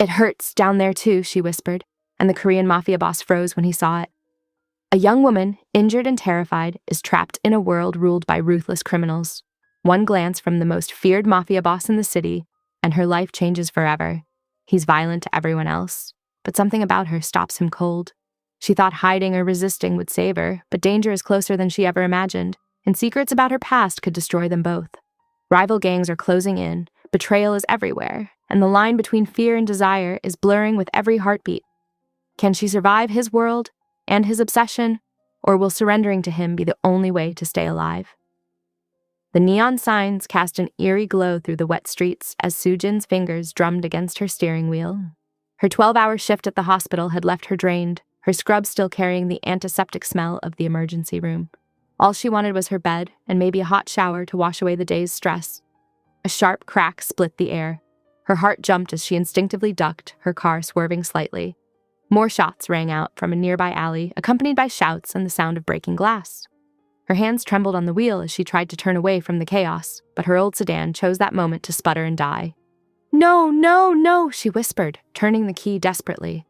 "It hurts down there too," she whispered, and the Korean mafia boss froze when he saw it. A young woman, injured and terrified, is trapped in a world ruled by ruthless criminals. One glance from the most feared mafia boss in the city, and her life changes forever. He's violent to everyone else, but something about her stops him cold. She thought hiding or resisting would save her, but danger is closer than she ever imagined, and secrets about her past could destroy them both. Rival gangs are closing in, betrayal is everywhere, and the line between fear and desire is blurring with every heartbeat. Can she survive his world and his obsession, or will surrendering to him be the only way to stay alive? The neon signs cast an eerie glow through the wet streets as Sujin's fingers drummed against her steering wheel. Her 12-hour shift at the hospital had left her drained, her scrub still carrying the antiseptic smell of the emergency room. All she wanted was her bed and maybe a hot shower to wash away the day's stress. A sharp crack split the air. Her heart jumped as she instinctively ducked, her car swerving slightly. More shots rang out from a nearby alley, accompanied by shouts and the sound of breaking glass. Her hands trembled on the wheel as she tried to turn away from the chaos, but her old sedan chose that moment to sputter and die. "No, no, no," she whispered, turning the key desperately.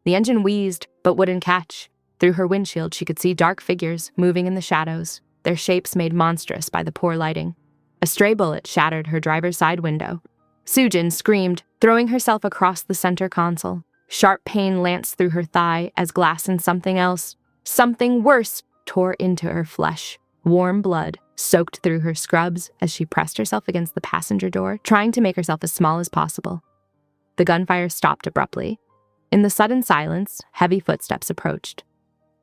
The engine wheezed, but wouldn't catch. Through her windshield, she could see dark figures moving in the shadows, their shapes made monstrous by the poor lighting. A stray bullet shattered her driver's side window. Sujin screamed, throwing herself across the center console. Sharp pain lanced through her thigh as glass and something worse, tore into her flesh. Warm blood soaked through her scrubs as she pressed herself against the passenger door, trying to make herself as small as possible. The gunfire stopped abruptly. In the sudden silence, heavy footsteps approached.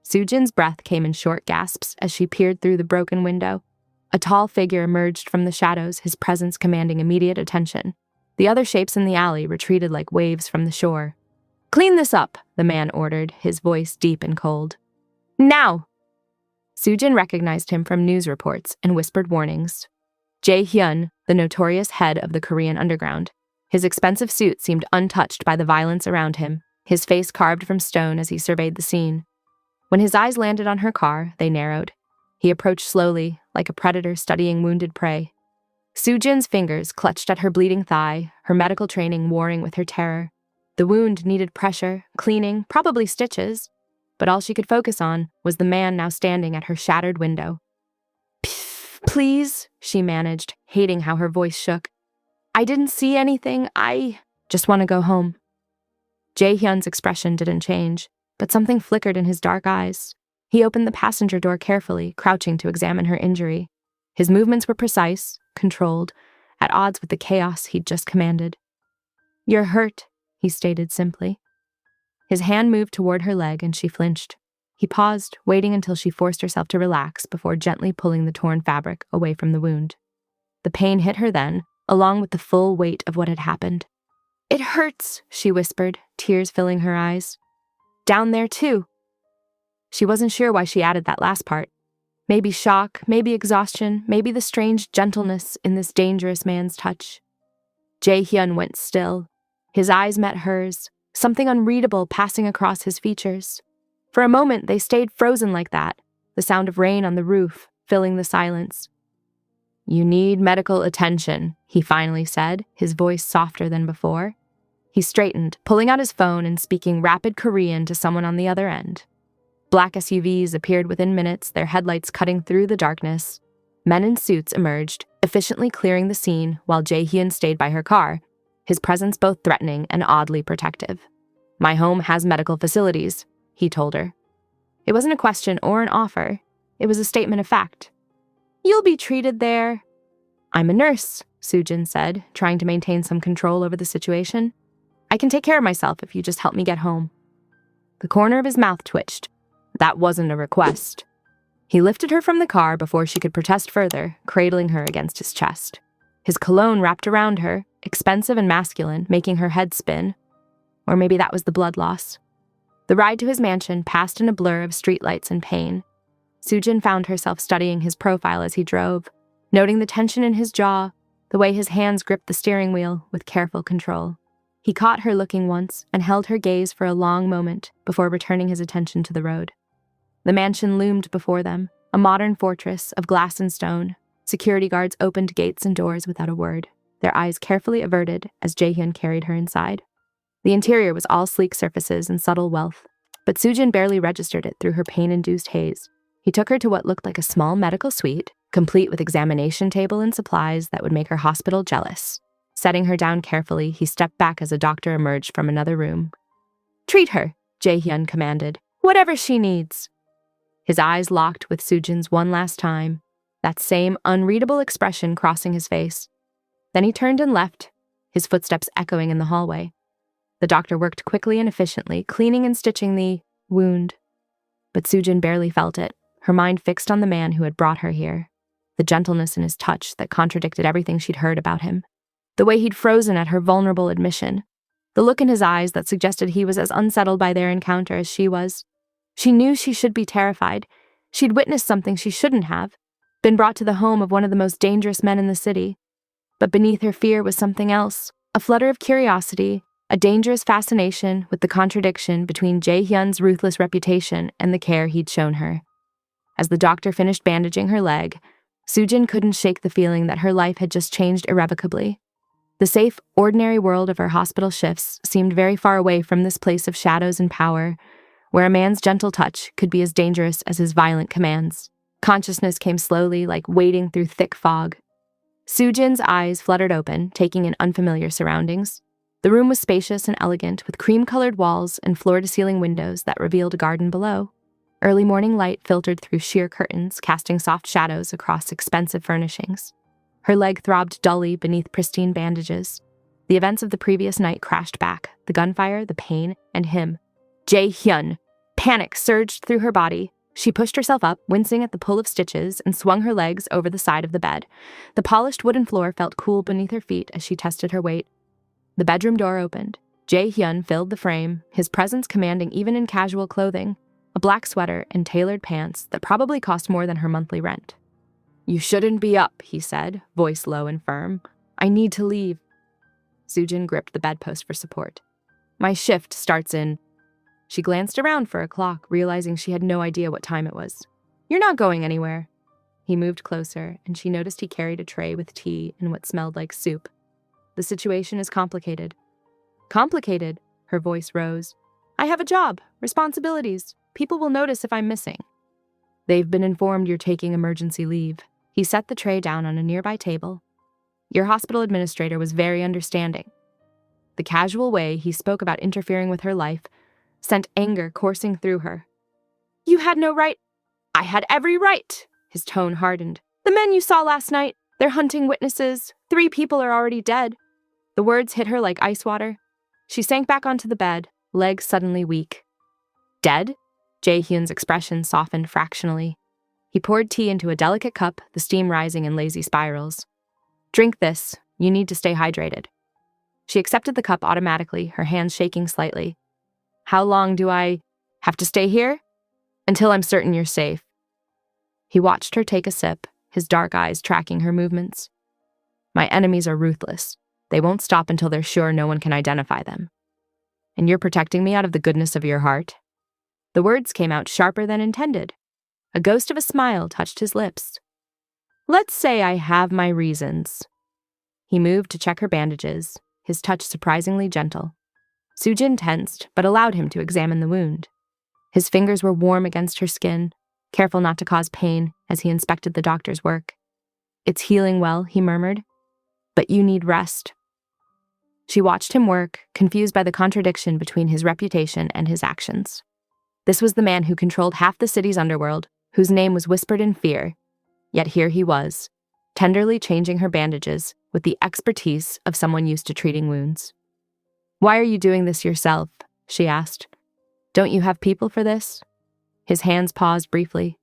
Sujin's breath came in short gasps as she peered through the broken window. A tall figure emerged from the shadows, his presence commanding immediate attention. The other shapes in the alley retreated like waves from the shore. "Clean this up," the man ordered, his voice deep and cold. "Now!" Sujin recognized him from news reports and whispered warnings. Jae-hyun, the notorious head of the Korean underground. His expensive suit seemed untouched by the violence around him, his face carved from stone as he surveyed the scene. When his eyes landed on her car, they narrowed. He approached slowly, like a predator studying wounded prey. Sujin's fingers clutched at her bleeding thigh, her medical training warring with her terror. The wound needed pressure, cleaning, probably stitches, but all she could focus on was the man now standing at her shattered window. "Please," she managed, hating how her voice shook. "I didn't see anything. I just want to go home." Jae-hyun's expression didn't change, but something flickered in his dark eyes. He opened the passenger door carefully, crouching to examine her injury. His movements were precise, controlled, at odds with the chaos he'd just commanded. "You're hurt," he stated simply. His hand moved toward her leg and she flinched. He paused, waiting until she forced herself to relax before gently pulling the torn fabric away from the wound. The pain hit her then, along with the full weight of what had happened. "It hurts," she whispered, tears filling her eyes. "Down there too." She wasn't sure why she added that last part. Maybe shock, maybe exhaustion, maybe the strange gentleness in this dangerous man's touch. Jae-hyun went still. His eyes met hers, something unreadable passing across his features. For a moment, they stayed frozen like that, the sound of rain on the roof filling the silence. "You need medical attention," he finally said, his voice softer than before. He straightened, pulling out his phone and speaking rapid Korean to someone on the other end. Black SUVs appeared within minutes, their headlights cutting through the darkness. Men in suits emerged, efficiently clearing the scene while Jae-hyun stayed by her car, his presence both threatening and oddly protective. "My home has medical facilities," he told her. It wasn't a question or an offer. It was a statement of fact. "You'll be treated there." "I'm a nurse," Sujin said, trying to maintain some control over the situation. "I can take care of myself if you just help me get home." The corner of his mouth twitched. That wasn't a request. He lifted her from the car before she could protest further, cradling her against his chest. His cologne wrapped around her, expensive and masculine, making her head spin. Or maybe that was the blood loss. The ride to his mansion passed in a blur of streetlights and pain. Sujin found herself studying his profile as he drove, noting the tension in his jaw, the way his hands gripped the steering wheel with careful control. He caught her looking once and held her gaze for a long moment before returning his attention to the road. The mansion loomed before them, a modern fortress of glass and stone. Security guards opened gates and doors without a word, their eyes carefully averted as Jae-hyun carried her inside. The interior was all sleek surfaces and subtle wealth, but Sujin barely registered it through her pain-induced haze. He took her to what looked like a small medical suite, complete with examination table and supplies that would make her hospital jealous. Setting her down carefully, he stepped back as a doctor emerged from another room. "Treat her," Jae-hyun commanded. "Whatever she needs." His eyes locked with Sujin's one last time, that same unreadable expression crossing his face. Then he turned and left, his footsteps echoing in the hallway. The doctor worked quickly and efficiently, cleaning and stitching the wound. But Sujin barely felt it, her mind fixed on the man who had brought her here. The gentleness in his touch that contradicted everything she'd heard about him. The way he'd frozen at her vulnerable admission. The look in his eyes that suggested he was as unsettled by their encounter as she was. She knew she should be terrified. She'd witnessed something she shouldn't have, been brought to the home of one of the most dangerous men in the city. But beneath her fear was something else, a flutter of curiosity, a dangerous fascination with the contradiction between Jae-hyun's ruthless reputation and the care he'd shown her. As the doctor finished bandaging her leg, Sujin couldn't shake the feeling that her life had just changed irrevocably. The safe, ordinary world of her hospital shifts seemed very far away from this place of shadows and power, where a man's gentle touch could be as dangerous as his violent commands. Consciousness came slowly, like wading through thick fog. Sujin's eyes fluttered open, taking in unfamiliar surroundings. The room was spacious and elegant, with cream-colored walls and floor-to-ceiling windows that revealed a garden below. Early morning light filtered through sheer curtains, casting soft shadows across expensive furnishings. Her leg throbbed dully beneath pristine bandages. The events of the previous night crashed back, the gunfire, the pain, and him. Jae-hyun! Panic surged through her body. She pushed herself up, wincing at the pull of stitches, and swung her legs over the side of the bed. The polished wooden floor felt cool beneath her feet as she tested her weight. The bedroom door opened. Jae-hyun filled the frame, his presence commanding even in casual clothing, a black sweater and tailored pants that probably cost more than her monthly rent. "You shouldn't be up," he said, voice low and firm. "I need to leave." Sujin gripped the bedpost for support. "My shift starts in..." She glanced around for a clock, realizing she had no idea what time it was. "You're not going anywhere." He moved closer, and she noticed he carried a tray with tea and what smelled like soup. "The situation is complicated." "Complicated?" Her voice rose. "I have a job, responsibilities. People will notice if I'm missing." "They've been informed you're taking emergency leave." He set the tray down on a nearby table. "Your hospital administrator was very understanding." The casual way he spoke about interfering with her life sent anger coursing through her. "You had no right." "I had every right." His tone hardened. "The men you saw last night, they're hunting witnesses. 3 people are already dead." The words hit her like ice water. She sank back onto the bed, legs suddenly weak. "Dead?" Jae-hyun's expression softened fractionally. He poured tea into a delicate cup, the steam rising in lazy spirals. "Drink this. You need to stay hydrated." She accepted the cup automatically, her hands shaking slightly. "How long do I have to stay here?" "Until I'm certain you're safe." He watched her take a sip, his dark eyes tracking her movements. "My enemies are ruthless. They won't stop until they're sure no one can identify them. And you're protecting me out of the goodness of your heart?" The words came out sharper than intended. A ghost of a smile touched his lips. "Let's say I have my reasons." He moved to check her bandages, his touch surprisingly gentle. Sujin tensed, but allowed him to examine the wound. His fingers were warm against her skin, careful not to cause pain as he inspected the doctor's work. "It's healing well," he murmured. "But you need rest." She watched him work, confused by the contradiction between his reputation and his actions. This was the man who controlled half the city's underworld, whose name was whispered in fear. Yet here he was, tenderly changing her bandages with the expertise of someone used to treating wounds. "Why are you doing this yourself?" she asked. "Don't you have people for this?" His hands paused briefly.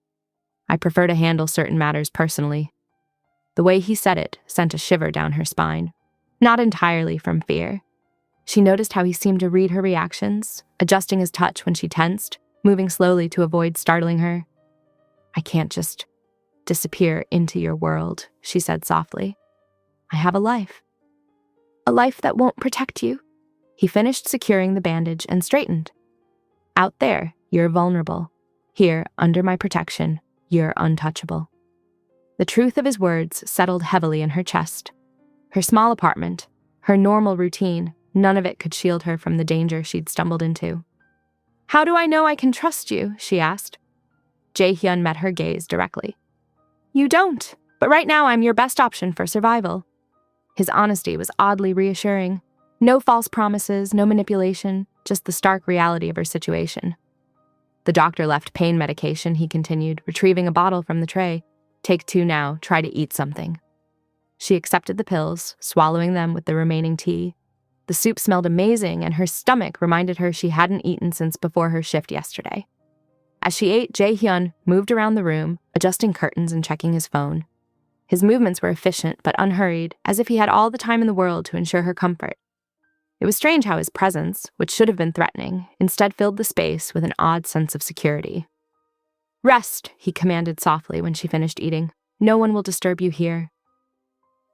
"I prefer to handle certain matters personally." The way he said it sent a shiver down her spine, not entirely from fear. She noticed how he seemed to read her reactions, adjusting his touch when she tensed, moving slowly to avoid startling her. "I can't just disappear into your world," she said softly. "I have a life. A life that won't protect you." He finished securing the bandage and straightened. "Out there, you're vulnerable. Here, under my protection, you're untouchable." The truth of his words settled heavily in her chest. Her small apartment, her normal routine, None of it could shield her from the danger she'd stumbled into. "How do I know I can trust you?" she asked. Jae-hyun met her gaze directly. "You don't, but right now I'm your best option for survival." His honesty was oddly reassuring. No false promises, no manipulation, just the stark reality of her situation. The doctor left pain medication, he continued, retrieving a bottle from the tray. "Take 2 now, try to eat something." She accepted the pills, swallowing them with the remaining tea. The soup smelled amazing, and her stomach reminded her she hadn't eaten since before her shift yesterday. As she ate, Jae-hyun moved around the room, adjusting curtains and checking his phone. His movements were efficient but unhurried, as if he had all the time in the world to ensure her comfort. It was strange how his presence, which should have been threatening, instead filled the space with an odd sense of security. "Rest," he commanded softly when she finished eating. "No one will disturb you here."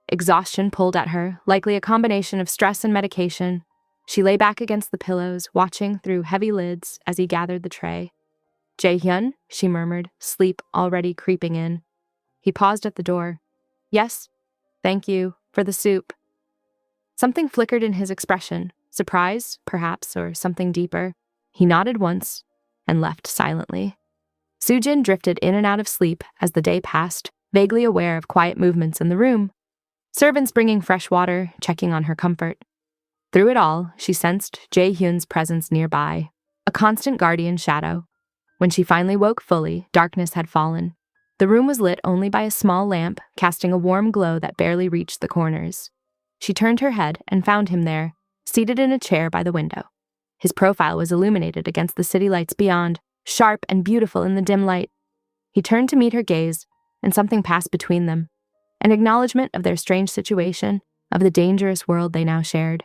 Exhaustion pulled at her, likely a combination of stress and medication. She lay back against the pillows, watching through heavy lids as he gathered the tray. "Jae-hyun," she murmured, sleep already creeping in. He paused at the door. "Yes, thank you, for the soup." Something flickered in his expression, surprise, perhaps, or something deeper. He nodded once and left silently. Soo-jin drifted in and out of sleep as the day passed, vaguely aware of quiet movements in the room. Servants bringing fresh water, checking on her comfort. Through it all, she sensed Jae-hyun's presence nearby, a constant guardian shadow. When she finally woke fully, darkness had fallen. The room was lit only by a small lamp, casting a warm glow that barely reached the corners. She turned her head and found him there, seated in a chair by the window. His profile was illuminated against the city lights beyond, sharp and beautiful in the dim light. He turned to meet her gaze, and something passed between them, an acknowledgement of their strange situation, of the dangerous world they now shared.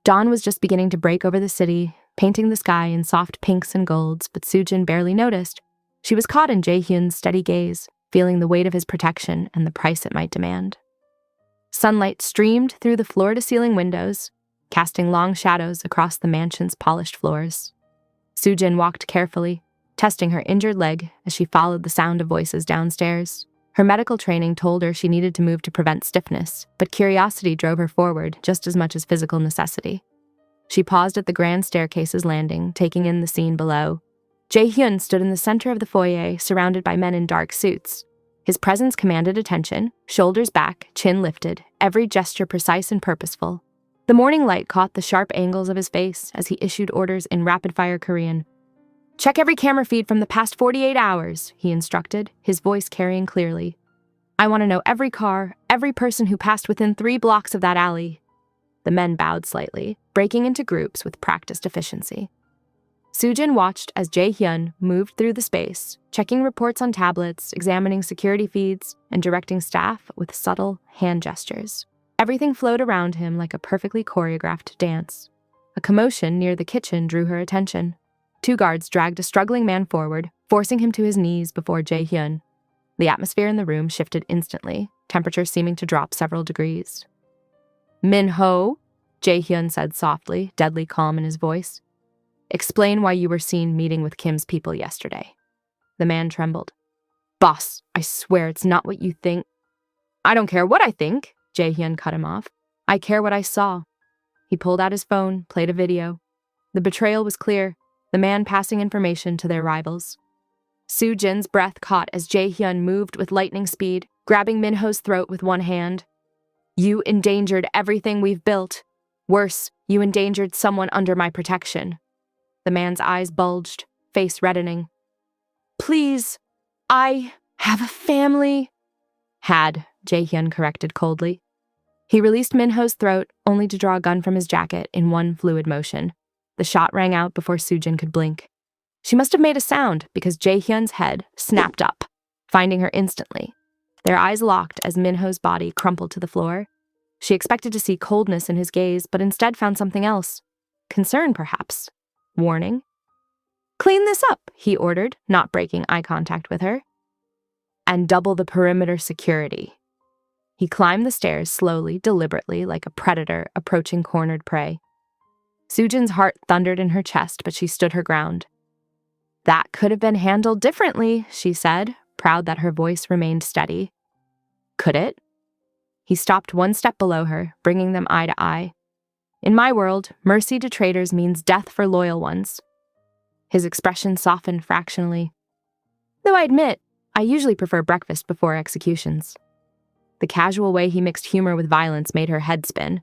Dawn was just beginning to break over the city, painting the sky in soft pinks and golds, but Soo-jin barely noticed. She was caught in Jae-hyun's steady gaze, feeling the weight of his protection and the price it might demand. Sunlight streamed through the floor-to-ceiling windows, casting long shadows across the mansion's polished floors. Soo-jin walked carefully, testing her injured leg as she followed the sound of voices downstairs. Her medical training told her she needed to move to prevent stiffness, but curiosity drove her forward just as much as physical necessity. She paused at the grand staircase's landing, taking in the scene below. Jae-hyun stood in the center of the foyer, surrounded by men in dark suits. His presence commanded attention, shoulders back, chin lifted, every gesture precise and purposeful. The morning light caught the sharp angles of his face as he issued orders in rapid-fire Korean. "Check every camera feed from the past 48 hours, he instructed, his voice carrying clearly. "I want to know every car, every person who passed within 3 blocks of that alley." The men bowed slightly, breaking into groups with practiced efficiency. Soo-jin watched as Jae-hyun moved through the space, checking reports on tablets, examining security feeds, and directing staff with subtle hand gestures. Everything flowed around him like a perfectly choreographed dance. A commotion near the kitchen drew her attention. 2 guards dragged a struggling man forward, forcing him to his knees before Jae-hyun. The atmosphere in the room shifted instantly, temperature seeming to drop several degrees. "Min-ho," Jae-hyun said softly, deadly calm in his voice. "Explain why you were seen meeting with Kim's people yesterday." The man trembled. "Boss, I swear it's not what you think." "I don't care what I think," Jae-hyun cut him off. "I care what I saw." He pulled out his phone, played a video. The betrayal was clear, the man passing information to their rivals. Soo-jin's breath caught as Jae-hyun moved with lightning speed, grabbing Min-ho's throat with one hand. "You endangered everything we've built. Worse, you endangered someone under my protection." The man's eyes bulged, face reddening. "Please, I have a family." "Had," Jae-hyun corrected coldly. He released Min-ho's throat, only to draw a gun from his jacket in one fluid motion. The shot rang out before Soo-jin could blink. She must have made a sound because Jae-hyun's head snapped up, finding her instantly. Their eyes locked as Min-ho's body crumpled to the floor. She expected to see coldness in his gaze, but instead found something else. Concern, perhaps. Warning. "Clean this up," he ordered, not breaking eye contact with her. "And double the perimeter security." He climbed the stairs slowly, deliberately, like a predator approaching cornered prey. Soo-jin's heart thundered in her chest, but she stood her ground. "That could have been handled differently," she said, proud that her voice remained steady. "Could it?" He stopped one step below her, bringing them eye to eye. In my world, mercy to traitors means death for loyal ones. His expression softened fractionally. Though I admit, I usually prefer breakfast before executions. The casual way he mixed humor with violence made her head spin.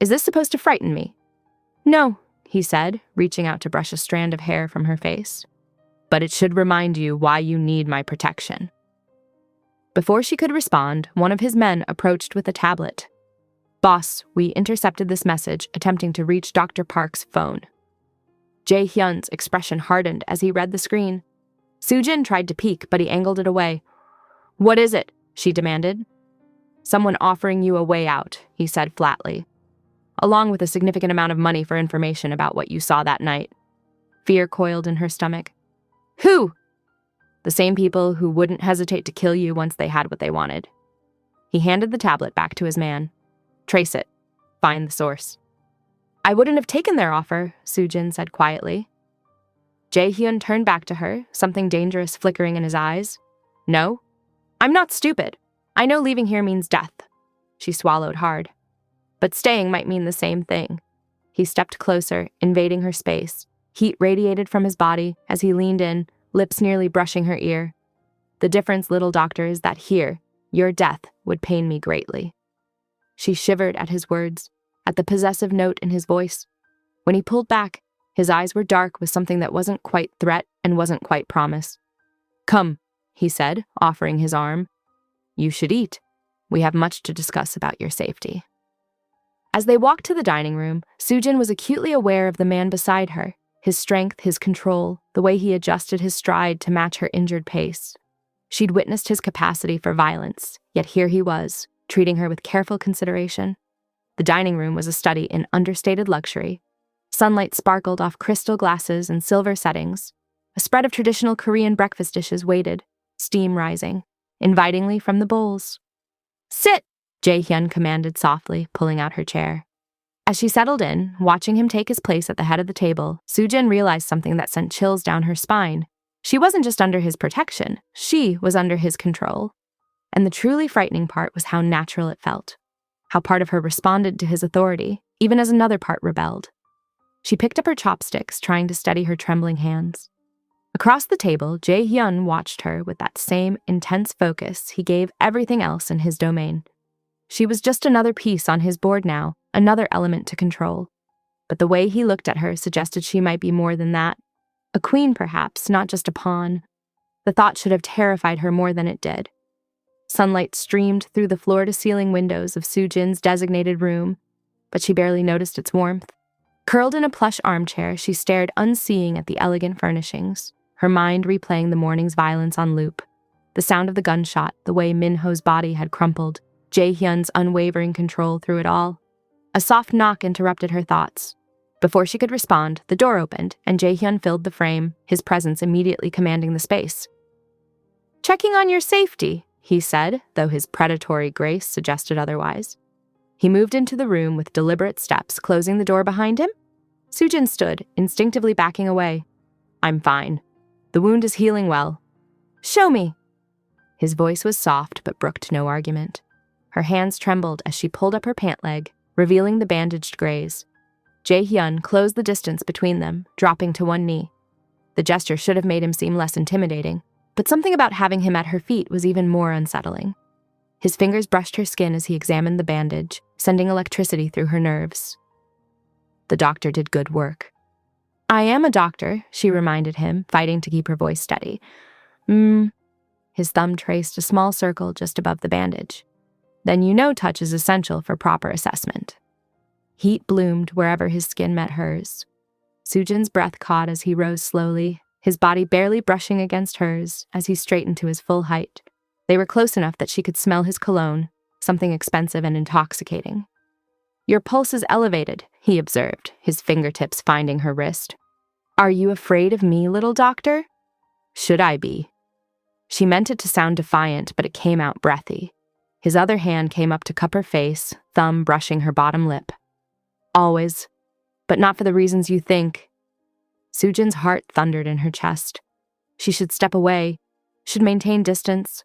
Is this supposed to frighten me? No, he said, reaching out to brush a strand of hair from her face. But it should remind you why you need my protection. Before she could respond, one of his men approached with a tablet. Boss, we intercepted this message, attempting to reach Dr. Park's phone. Jae-hyun's expression hardened as he read the screen. Soo-jin tried to peek, but he angled it away. What is it? She demanded. Someone offering you a way out, he said flatly, along with a significant amount of money for information about what you saw that night. Fear coiled in her stomach. Who? The same people who wouldn't hesitate to kill you once they had what they wanted. He handed the tablet back to his man. Trace it. Find the source. I wouldn't have taken their offer, Soo-jin said quietly. Jae-hyun turned back to her, something dangerous flickering in his eyes. No? I'm not stupid. I know leaving here means death. She swallowed hard. But staying might mean the same thing. He stepped closer, invading her space. Heat radiated from his body as he leaned in, lips nearly brushing her ear. The difference, little doctor, is that here, your death would pain me greatly. She shivered at his words, at the possessive note in his voice. When he pulled back, his eyes were dark with something that wasn't quite threat and wasn't quite promise. Come, he said, offering his arm. You should eat. We have much to discuss about your safety. As they walked to the dining room, Soo-jin was acutely aware of the man beside her, his strength, his control, the way he adjusted his stride to match her injured pace. She'd witnessed his capacity for violence, yet here he was, treating her with careful consideration. The dining room was a study in understated luxury. Sunlight sparkled off crystal glasses and silver settings. A spread of traditional Korean breakfast dishes waited, steam rising, invitingly from the bowls. Sit, Jae-hyun commanded softly, pulling out her chair. As she settled in, watching him take his place at the head of the table, Soo-jin realized something that sent chills down her spine. She wasn't just under his protection, she was under his control. And the truly frightening part was how natural it felt. How part of her responded to his authority, even as another part rebelled. She picked up her chopsticks, trying to steady her trembling hands. Across the table, Jae-hyun watched her with that same intense focus he gave everything else in his domain. She was just another piece on his board now, another element to control. But the way he looked at her suggested she might be more than that. A queen, perhaps, not just a pawn. The thought should have terrified her more than it did. Sunlight streamed through the floor-to-ceiling windows of Soo-jin's designated room, but she barely noticed its warmth. Curled in a plush armchair, she stared unseeing at the elegant furnishings, her mind replaying the morning's violence on loop. The sound of the gunshot, the way Minho's body had crumpled, Jae-hyun's unwavering control through it all. A soft knock interrupted her thoughts. Before she could respond, the door opened, and Jae-hyun filled the frame, his presence immediately commanding the space. Checking on your safety, he said, though his predatory grace suggested otherwise. He moved into the room with deliberate steps, closing the door behind him. Soo-jin stood, instinctively backing away. I'm fine. The wound is healing well. Show me. His voice was soft, but brooked no argument. Her hands trembled as she pulled up her pant leg, revealing the bandaged graze. Jae-hyun closed the distance between them, dropping to one knee. The gesture should have made him seem less intimidating, but something about having him at her feet was even more unsettling. His fingers brushed her skin as he examined the bandage, sending electricity through her nerves. The doctor did good work. I am a doctor, she reminded him, fighting to keep her voice steady. His thumb traced a small circle just above the bandage. Then you know touch is essential for proper assessment. Heat bloomed wherever his skin met hers. Soo-jin's breath caught as he rose slowly, his body barely brushing against hers as he straightened to his full height. They were close enough that she could smell his cologne, something expensive and intoxicating. Your pulse is elevated, he observed, his fingertips finding her wrist. Are you afraid of me, little doctor? Should I be? She meant it to sound defiant, but it came out breathy. His other hand came up to cup her face, thumb brushing her bottom lip. Always, but not for the reasons you think. Soo-jin's heart thundered in her chest. She should step away, should maintain distance,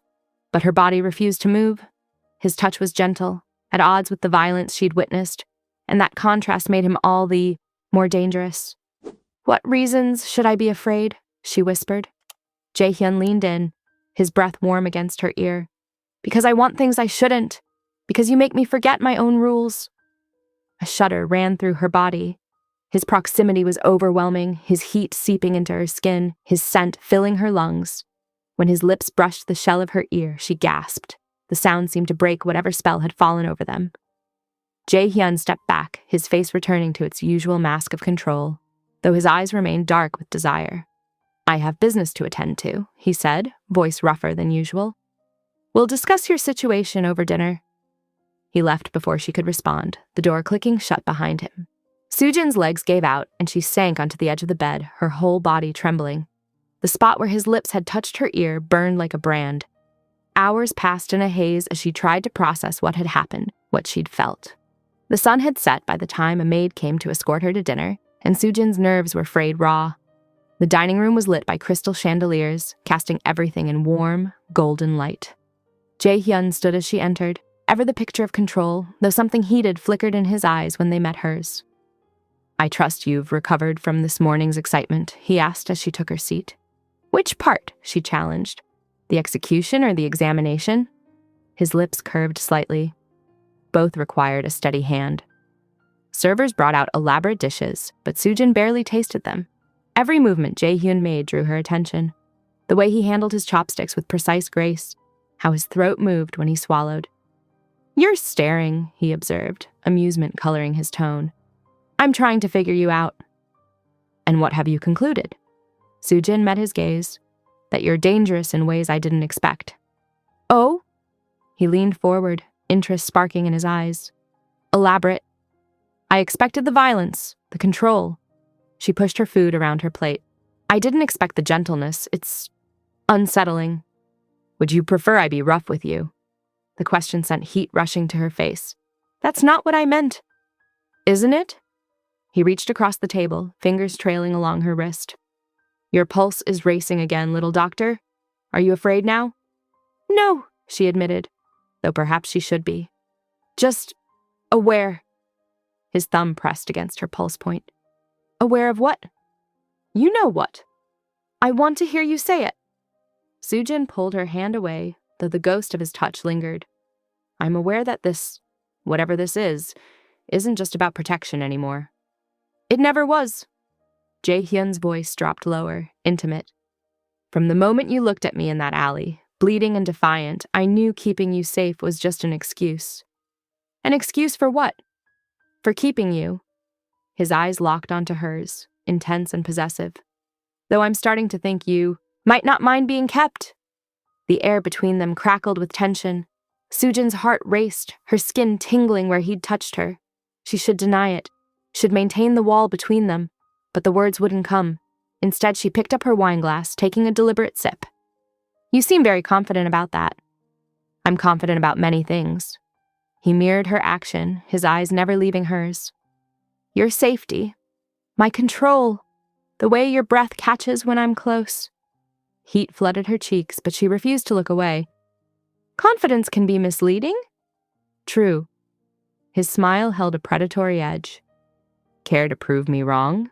but her body refused to move. His touch was gentle, at odds with the violence she'd witnessed, and that contrast made him all the more dangerous. "What reasons should I be afraid?" she whispered. Jae-hyun leaned in, his breath warm against her ear. "Because I want things I shouldn't. Because you make me forget my own rules." A shudder ran through her body. His proximity was overwhelming, his heat seeping into her skin, his scent filling her lungs. When his lips brushed the shell of her ear, she gasped. The sound seemed to break whatever spell had fallen over them. Jae-hyun stepped back, his face returning to its usual mask of control, though his eyes remained dark with desire. "I have business to attend to," he said, voice rougher than usual. "We'll discuss your situation over dinner." He left before she could respond, the door clicking shut behind him. Soojin's legs gave out, and she sank onto the edge of the bed, her whole body trembling. The spot where his lips had touched her ear burned like a brand. Hours passed in a haze as she tried to process what had happened, what she'd felt. The sun had set by the time a maid came to escort her to dinner, and Soojin's nerves were frayed raw. The dining room was lit by crystal chandeliers, casting everything in warm, golden light. Jae-hyun stood as she entered, ever the picture of control, though something heated flickered in his eyes when they met hers. "I trust you've recovered from this morning's excitement," he asked as she took her seat. "Which part?" she challenged. "The execution or the examination?" His lips curved slightly. Both required a steady hand. Servers brought out elaborate dishes, but Soojin barely tasted them. Every movement Jae-hyun made drew her attention. The way he handled his chopsticks with precise grace, how his throat moved when he swallowed. "You're staring," he observed, amusement coloring his tone. "I'm trying to figure you out." "And what have you concluded?" Soojin met his gaze. "That you're dangerous in ways I didn't expect." "Oh?" He leaned forward, interest sparking in his eyes. "Elaborate." "I expected the violence, the control." She pushed her food around her plate. "I didn't expect the gentleness. It's unsettling." "Would you prefer I be rough with you?" The question sent heat rushing to her face. "That's not what I meant." "Isn't it?" He reached across the table, fingers trailing along her wrist. "Your pulse is racing again, little doctor. Are you afraid now?" "No," she admitted, though perhaps she should be. "Just aware." His thumb pressed against her pulse point. "Aware of what?" "You know what." "I want to hear you say it." Soojin pulled her hand away, though the ghost of his touch lingered. "I'm aware that this, whatever this is, isn't just about protection anymore." "It never was." Jae-hyun's voice dropped lower, intimate. "From the moment you looked at me in that alley, bleeding and defiant, I knew keeping you safe was just an excuse." "An excuse for what?" "For keeping you." His eyes locked onto hers, intense and possessive. "Though I'm starting to think you might not mind being kept." The air between them crackled with tension. Soojin's heart raced, her skin tingling where he'd touched her. She should deny it, should maintain the wall between them, but the words wouldn't come. Instead, she picked up her wineglass, taking a deliberate sip. "You seem very confident about that." "I'm confident about many things." He mirrored her action, his eyes never leaving hers. "Your safety, my control, the way your breath catches when I'm close." Heat flooded her cheeks, but she refused to look away. "Confidence can be misleading." "True." His smile held a predatory edge. "Care to prove me wrong?"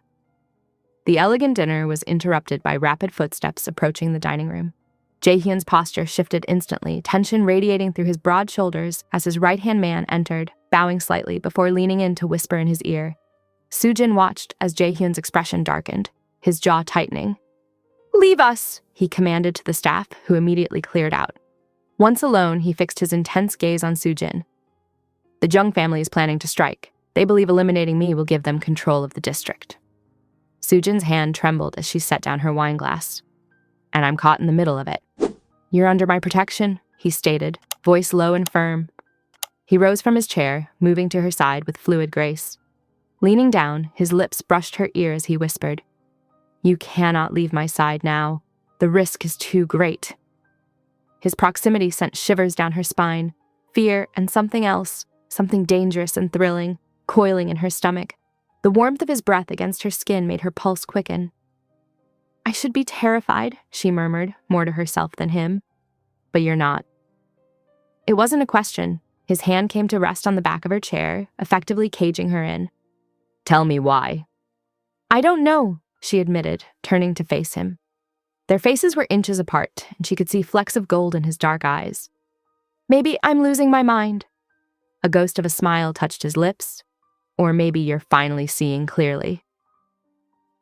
The elegant dinner was interrupted by rapid footsteps approaching the dining room. Jae-hyun's posture shifted instantly, tension radiating through his broad shoulders as his right-hand man entered, bowing slightly before leaning in to whisper in his ear. Soojin watched as Jae-hyun's expression darkened, his jaw tightening. "Leave us," he commanded to the staff, who immediately cleared out. Once alone, he fixed his intense gaze on Soojin. "The Jung family is planning to strike. They believe eliminating me will give them control of the district." Soojin's hand trembled as she set down her wineglass. "And I'm caught in the middle of it." "You're under my protection," he stated, voice low and firm. He rose from his chair, moving to her side with fluid grace. Leaning down, his lips brushed her ear as he whispered, "You cannot leave my side now. The risk is too great." His proximity sent shivers down her spine, fear and something else, something dangerous and thrilling, coiling in her stomach. The warmth of his breath against her skin made her pulse quicken. "I should be terrified," she murmured, more to herself than him. "But you're not." It wasn't a question. His hand came to rest on the back of her chair, effectively caging her in. "Tell me why." "I don't know," she admitted, turning to face him. Their faces were inches apart, and she could see flecks of gold in his dark eyes. "Maybe I'm losing my mind." A ghost of a smile touched his lips. "Or maybe you're finally seeing clearly."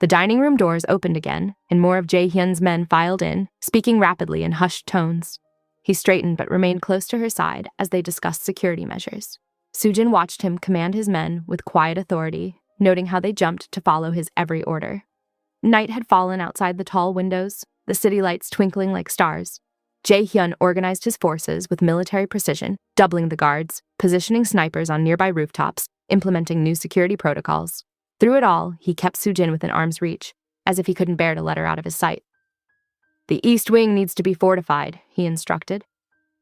The dining room doors opened again, and more of Jae-hyun's men filed in, speaking rapidly in hushed tones. He straightened but remained close to her side as they discussed security measures. Sujin watched him command his men with quiet authority, noting how they jumped to follow his every order. Night had fallen outside the tall windows, the city lights twinkling like stars. Jae-hyun organized his forces with military precision, doubling the guards, positioning snipers on nearby rooftops, implementing new security protocols. Through it all, he kept Sujin within arm's reach, as if he couldn't bear to let her out of his sight. "The East Wing needs to be fortified," he instructed,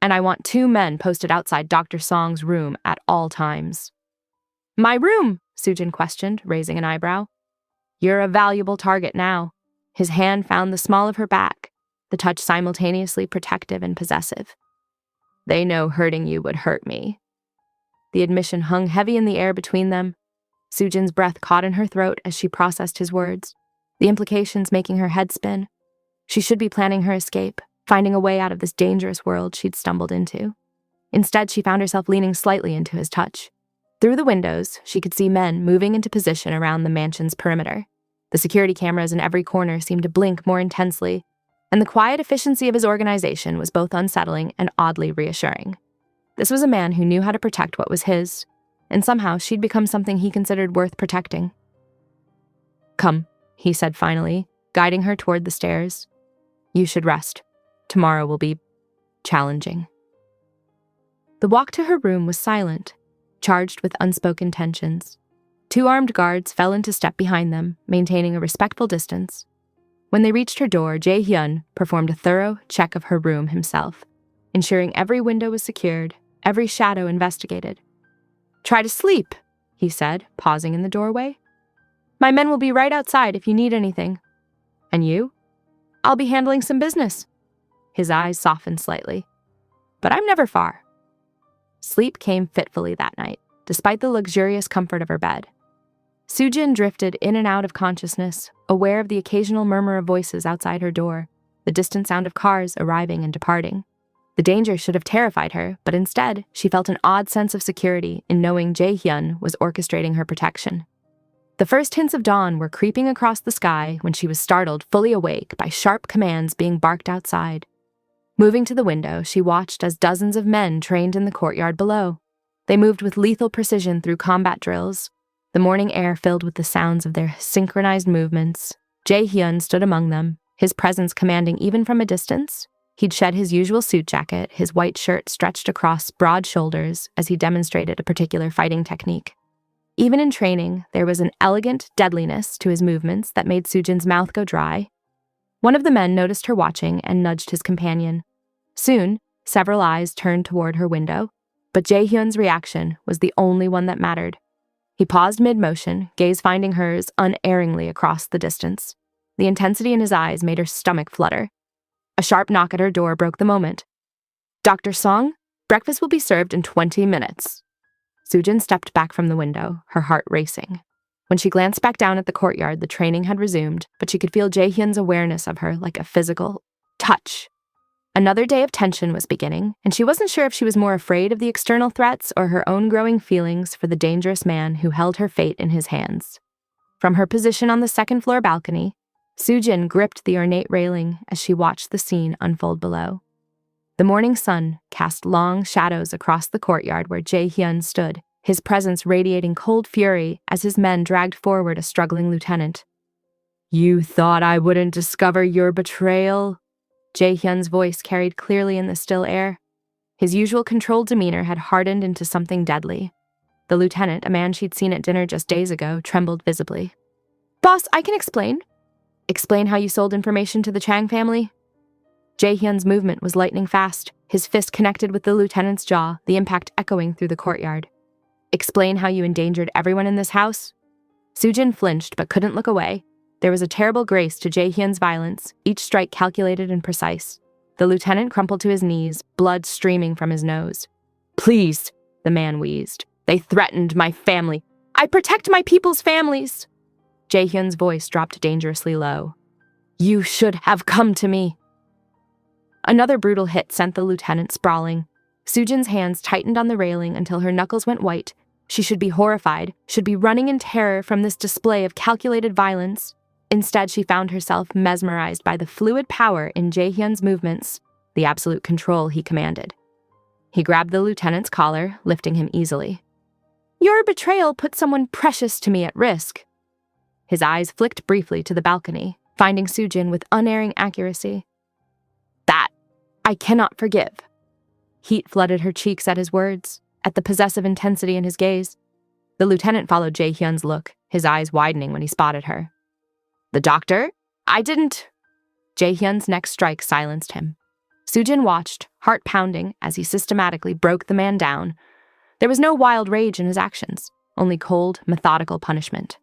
"and I want 2 men posted outside Dr. Song's room at all times." "My room?" Sujin questioned, raising an eyebrow. "You're a valuable target now." His hand found the small of her back, the touch simultaneously protective and possessive. "They know hurting you would hurt me." The admission hung heavy in the air between them. Sujin's breath caught in her throat as she processed his words, the implications making her head spin. She should be planning her escape, finding a way out of this dangerous world she'd stumbled into. Instead, she found herself leaning slightly into his touch. Through the windows, she could see men moving into position around the mansion's perimeter. The security cameras in every corner seemed to blink more intensely, and the quiet efficiency of his organization was both unsettling and oddly reassuring. This was a man who knew how to protect what was his, and somehow she'd become something he considered worth protecting. "Come," he said finally, guiding her toward the stairs. "You should rest. Tomorrow will be challenging." The walk to her room was silent, charged with unspoken tensions. 2 armed guards fell into step behind them, maintaining a respectful distance. When they reached her door, Jae-hyun performed a thorough check of her room himself, ensuring every window was secured, every shadow investigated. "Try to sleep," he said, pausing in the doorway. "My men will be right outside if you need anything." "And you?" "I'll be handling some business." His eyes softened slightly. "But I'm never far." Sleep came fitfully that night, despite the luxurious comfort of her bed. Sujin drifted in and out of consciousness, aware of the occasional murmur of voices outside her door, the distant sound of cars arriving and departing. The danger should have terrified her, but instead, she felt an odd sense of security in knowing Jae-hyun was orchestrating her protection. The first hints of dawn were creeping across the sky when she was startled fully awake by sharp commands being barked outside. Moving to the window, she watched as dozens of men trained in the courtyard below. They moved with lethal precision through combat drills, the morning air filled with the sounds of their synchronized movements. Jae-hyun stood among them, his presence commanding even from a distance. He'd shed his usual suit jacket, his white shirt stretched across broad shoulders as he demonstrated a particular fighting technique. Even in training, there was an elegant deadliness to his movements that made Sujin's mouth go dry. One of the men noticed her watching and nudged his companion. Soon, several eyes turned toward her window, but Jae-hyun's reaction was the only one that mattered. He paused mid-motion, gaze finding hers unerringly across the distance. The intensity in his eyes made her stomach flutter. A sharp knock at her door broke the moment. "Dr. Song, breakfast will be served in 20 minutes." Sujin stepped back from the window, her heart racing. When she glanced back down at the courtyard, the training had resumed, but she could feel Jae-hyun's awareness of her like a physical touch. Another day of tension was beginning, and she wasn't sure if she was more afraid of the external threats or her own growing feelings for the dangerous man who held her fate in his hands. From her position on the second-floor balcony, Sujin gripped the ornate railing as she watched the scene unfold below. The morning sun cast long shadows across the courtyard where Jae-hyun stood, his presence radiating cold fury as his men dragged forward a struggling lieutenant. "You thought I wouldn't discover your betrayal?" Jae-hyun's voice carried clearly in the still air. His usual controlled demeanor had hardened into something deadly. The lieutenant, a man she'd seen at dinner just days ago, trembled visibly. "Boss, I can explain." "Explain how you sold information to the Chang family?" Jae-hyun's movement was lightning fast, his fist connected with the lieutenant's jaw, the impact echoing through the courtyard. "Explain how you endangered everyone in this house?" Sujin flinched but couldn't look away. There was a terrible grace to Jae-hyun's violence, each strike calculated and precise. The lieutenant crumpled to his knees, blood streaming from his nose. "Please, the man wheezed. They threatened my family. I protect my people's families. Jae-hyun's voice dropped dangerously low. You should have come to me. Another brutal hit sent the lieutenant sprawling. Sujin's hands tightened on the railing until her knuckles went white. She should be horrified, should be running in terror from this display of calculated violence. Instead, she found herself mesmerized by the fluid power in Jae-hyun's movements, the absolute control he commanded. He grabbed the lieutenant's collar, lifting him easily. Your betrayal put someone precious to me at risk. His eyes flicked briefly to the balcony, finding Sujin with unerring accuracy. That I cannot forgive. Heat flooded her cheeks at his words, at the possessive intensity in his gaze. The lieutenant followed Jae-hyun's look, his eyes widening when he spotted her. The doctor? I didn't. Jae-hyun's next strike silenced him. Sujin watched, heart pounding, as he systematically broke the man down. There was no wild rage in his actions, only cold, methodical punishment.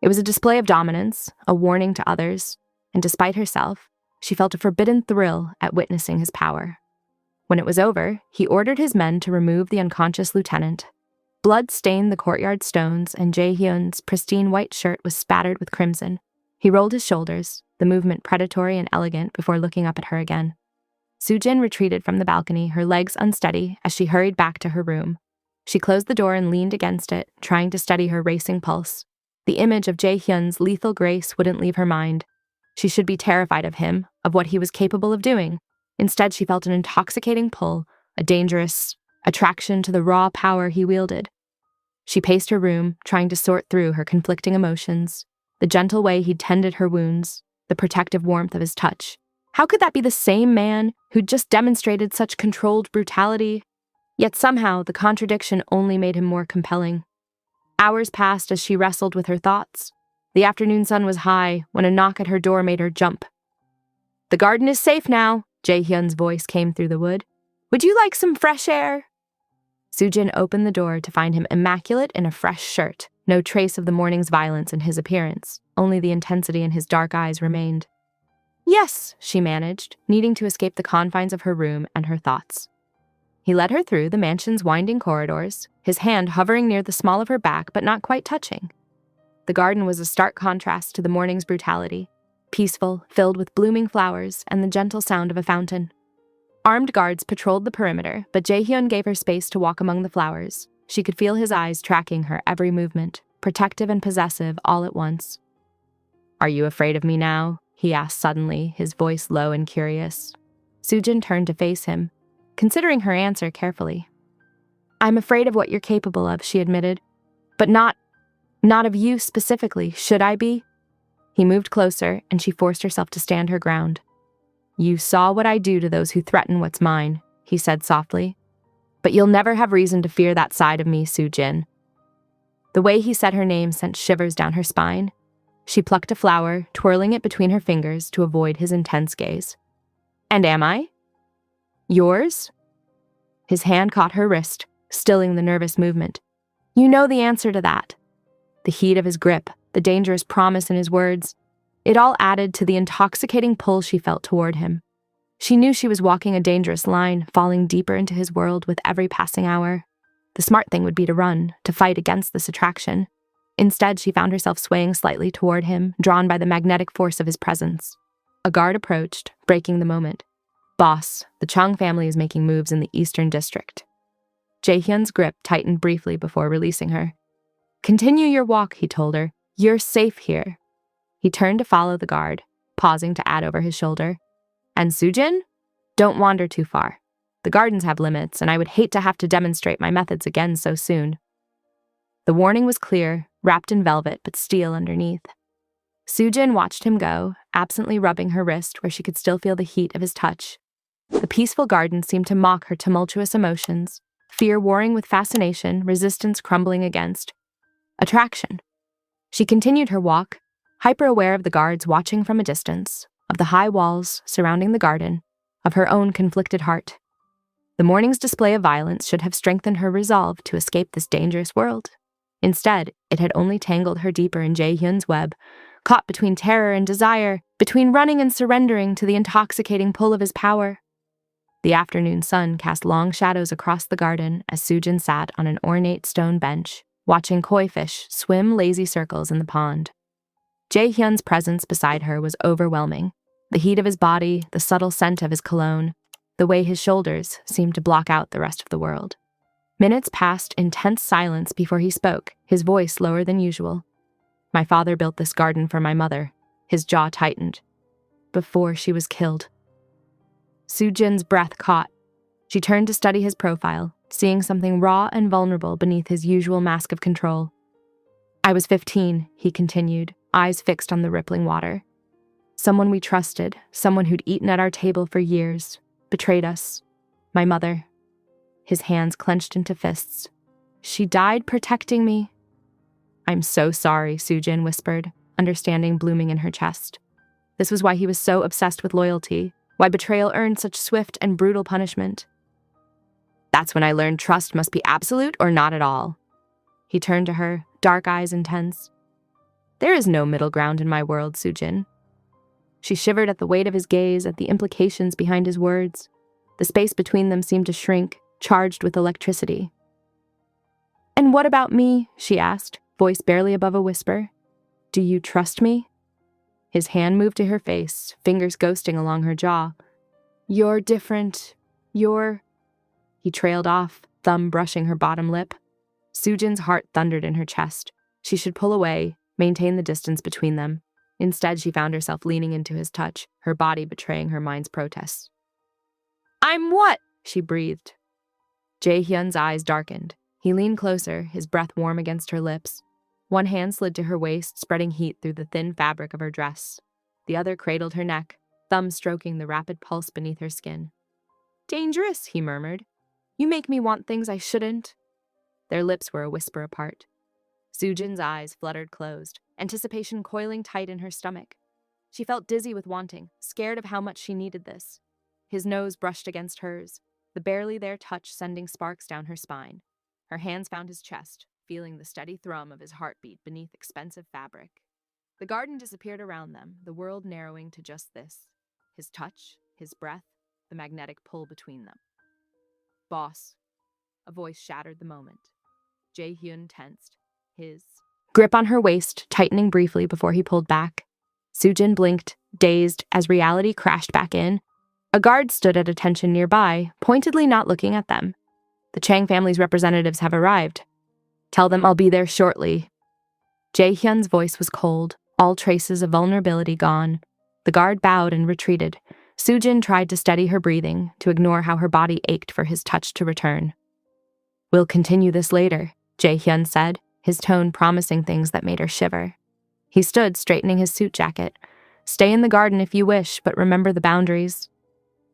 It was a display of dominance, a warning to others, and despite herself, she felt a forbidden thrill at witnessing his power. When it was over, he ordered his men to remove the unconscious lieutenant. Blood stained the courtyard stones, and Jae-hyun's pristine white shirt was spattered with crimson. He rolled his shoulders, the movement predatory and elegant, before looking up at her again. Sujin retreated from the balcony, her legs unsteady, as she hurried back to her room. She closed the door and leaned against it, trying to steady her racing pulse. The image of Jae-hyun's lethal grace wouldn't leave her mind. She should be terrified of him, of what he was capable of doing. Instead, she felt an intoxicating pull, a dangerous attraction to the raw power he wielded. She paced her room, trying to sort through her conflicting emotions. The gentle way he'd tended her wounds, the protective warmth of his touch. How could that be the same man who'd just demonstrated such controlled brutality? Yet somehow, the contradiction only made him more compelling. Hours passed as she wrestled with her thoughts. The afternoon sun was high when a knock at her door made her jump. The garden is safe now, Jae-hyun's voice came through the wood. Would you like some fresh air? Sujin opened the door to find him immaculate in a fresh shirt. No trace of the morning's violence in his appearance, only the intensity in his dark eyes remained. Yes, she managed, needing to escape the confines of her room and her thoughts. He led her through the mansion's winding corridors, his hand hovering near the small of her back but not quite touching. The garden was a stark contrast to the morning's brutality, peaceful, filled with blooming flowers and the gentle sound of a fountain. Armed guards patrolled the perimeter, but Jae-hyun gave her space to walk among the flowers. She could feel his eyes tracking her every movement, protective and possessive all at once. Are you afraid of me now? He asked suddenly, his voice low and curious. Sujin turned to face him, considering her answer carefully. I'm afraid of what you're capable of, she admitted. But not of you specifically, should I be? He moved closer, and she forced herself to stand her ground. You saw what I do to those who threaten what's mine, he said softly. But you'll never have reason to fear that side of me, Sujin. The way he said her name sent shivers down her spine. She plucked a flower, twirling it between her fingers to avoid his intense gaze. And am I? Yours? His hand caught her wrist, stilling the nervous movement. You know the answer to that. The heat of his grip, the dangerous promise in his words, it all added to the intoxicating pull she felt toward him. She knew she was walking a dangerous line, falling deeper into his world with every passing hour. The smart thing would be to run, to fight against this attraction. Instead, she found herself swaying slightly toward him, drawn by the magnetic force of his presence. A guard approached, breaking the moment. Boss, the Chung family is making moves in the Eastern District. Jae-hyun's grip tightened briefly before releasing her. Continue your walk, he told her. You're safe here. He turned to follow the guard, pausing to add over his shoulder. And Sujin? Don't wander too far. The gardens have limits, and I would hate to have to demonstrate my methods again so soon. The warning was clear, wrapped in velvet but steel underneath. Sujin watched him go, absently rubbing her wrist where she could still feel the heat of his touch. The peaceful garden seemed to mock her tumultuous emotions, fear warring with fascination, resistance crumbling against attraction. She continued her walk, hyper-aware of the guards watching from a distance, of the high walls surrounding the garden, of her own conflicted heart. The morning's display of violence should have strengthened her resolve to escape this dangerous world. Instead, it had only tangled her deeper in Jae-hyun's web, caught between terror and desire, between running and surrendering to the intoxicating pull of his power. The afternoon sun cast long shadows across the garden as Sujin sat on an ornate stone bench, watching koi fish swim lazy circles in the pond. Jae-hyun's presence beside her was overwhelming. The heat of his body, the subtle scent of his cologne, the way his shoulders seemed to block out the rest of the world. Minutes passed in tense silence before he spoke, his voice lower than usual. "My father built this garden for my mother." His jaw tightened. "Before she was killed." Sujin's breath caught. She turned to study his profile, seeing something raw and vulnerable beneath his usual mask of control. "I was 15, he continued, eyes fixed on the rippling water. "Someone we trusted, someone who'd eaten at our table for years, betrayed us. My mother." His hands clenched into fists. "She died protecting me." "I'm so sorry," Sujin whispered, understanding blooming in her chest. This was why he was so obsessed with loyalty, why betrayal earned such swift and brutal punishment. "That's when I learned trust must be absolute or not at all." He turned to her, dark eyes intense. "There is no middle ground in my world, Sujin." She shivered at the weight of his gaze, at the implications behind his words. The space between them seemed to shrink, charged with electricity. "And what about me?" she asked, voice barely above a whisper. "Do you trust me?" His hand moved to her face, fingers ghosting along her jaw. "You're different. You're—" He trailed off, thumb brushing her bottom lip. Sujin's heart thundered in her chest. She should pull away, maintain the distance between them. Instead, she found herself leaning into his touch, her body betraying her mind's protests. "I'm what?" she breathed. Jae-hyun's eyes darkened. He leaned closer, his breath warm against her lips. One hand slid to her waist, spreading heat through the thin fabric of her dress. The other cradled her neck, thumb stroking the rapid pulse beneath her skin. "Dangerous," he murmured. "You make me want things I shouldn't." Their lips were a whisper apart. Sujin's eyes fluttered closed, anticipation coiling tight in her stomach. She felt dizzy with wanting, scared of how much she needed this. His nose brushed against hers, the barely there touch sending sparks down her spine. Her hands found his chest, feeling the steady thrum of his heartbeat beneath expensive fabric. The garden disappeared around them, the world narrowing to just this. His touch, his breath, the magnetic pull between them. "Boss." A voice shattered the moment. Jae-hyun tensed, his grip on her waist tightening briefly before he pulled back. Sujin blinked, dazed, as reality crashed back in. A guard stood at attention nearby, pointedly not looking at them. "The Chang family's representatives have arrived. Tell them I'll be there shortly." Jae-hyun's voice was cold, all traces of vulnerability gone. The guard bowed and retreated. Sujin tried to steady her breathing, to ignore how her body ached for his touch to return. "We'll continue this later," Jae-hyun said, his tone promising things that made her shiver. He stood, straightening his suit jacket. "Stay in the garden if you wish, but remember the boundaries."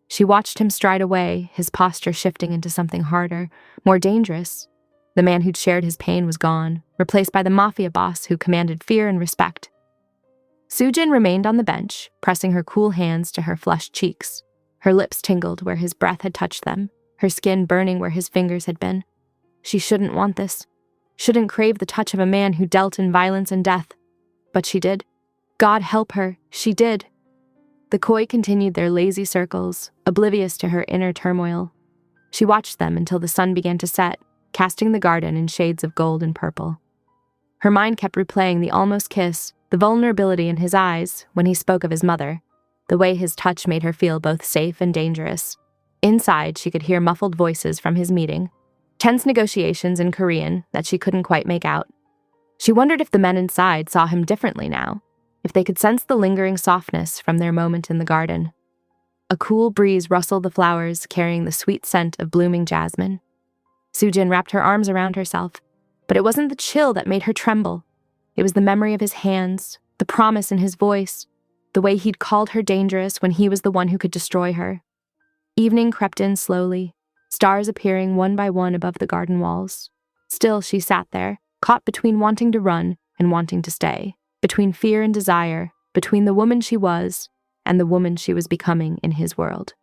She watched him stride away, his posture shifting into something harder, more dangerous. The man who'd shared his pain was gone, replaced by the Mafia boss who commanded fear and respect. Sujin remained on the bench, pressing her cool hands to her flushed cheeks. Her lips tingled where his breath had touched them, her skin burning where his fingers had been. She shouldn't want this. Shouldn't crave the touch of a man who dealt in violence and death. But she did. God help her, she did. The koi continued their lazy circles, oblivious to her inner turmoil. She watched them until the sun began to set, casting the garden in shades of gold and purple. Her mind kept replaying the almost kiss, the vulnerability in his eyes when he spoke of his mother, the way his touch made her feel both safe and dangerous. Inside, she could hear muffled voices from his meeting, tense negotiations in Korean that she couldn't quite make out. She wondered if the men inside saw him differently now, if they could sense the lingering softness from their moment in the garden. A cool breeze rustled the flowers, carrying the sweet scent of blooming jasmine. Sujin wrapped her arms around herself, but it wasn't the chill that made her tremble. It was the memory of his hands, the promise in his voice, the way he'd called her dangerous when he was the one who could destroy her. Evening crept in slowly, stars appearing one by one above the garden walls. Still she sat there, caught between wanting to run and wanting to stay, between fear and desire, between the woman she was and the woman she was becoming in his world.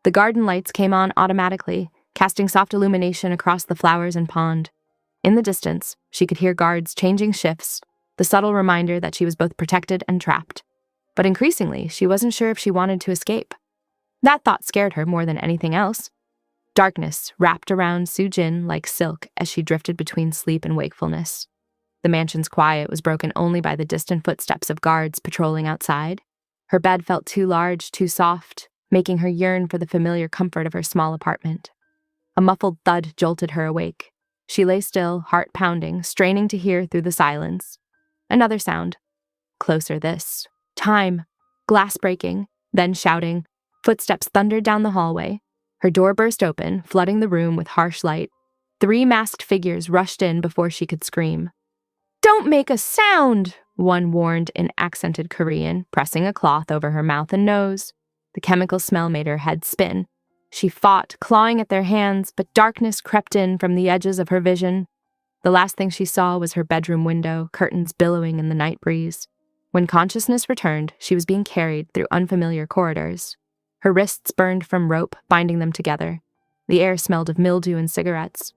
The garden lights came on automatically, casting soft illumination across the flowers and pond. In the distance, she could hear guards changing shifts, the subtle reminder that she was both protected and trapped. But increasingly, she wasn't sure if she wanted to escape. That thought scared her more than anything else. Darkness wrapped around Soo-jin like silk as she drifted between sleep and wakefulness. The mansion's quiet was broken only by the distant footsteps of guards patrolling outside. Her bed felt too large, too soft, making her yearn for the familiar comfort of her small apartment. A muffled thud jolted her awake. She lay still, heart pounding, straining to hear through the silence. Another sound. Closer this. Time. Glass breaking, then shouting. Footsteps thundered down the hallway. Her door burst open, flooding the room with harsh light. 3 masked figures rushed in before she could scream. "Don't make a sound!" one warned in accented Korean, pressing a cloth over her mouth and nose. The chemical smell made her head spin. She fought, clawing at their hands, but darkness crept in from the edges of her vision. The last thing she saw was her bedroom window, curtains billowing in the night breeze. When consciousness returned, she was being carried through unfamiliar corridors. Her wrists burned from rope, binding them together. The air smelled of mildew and cigarettes.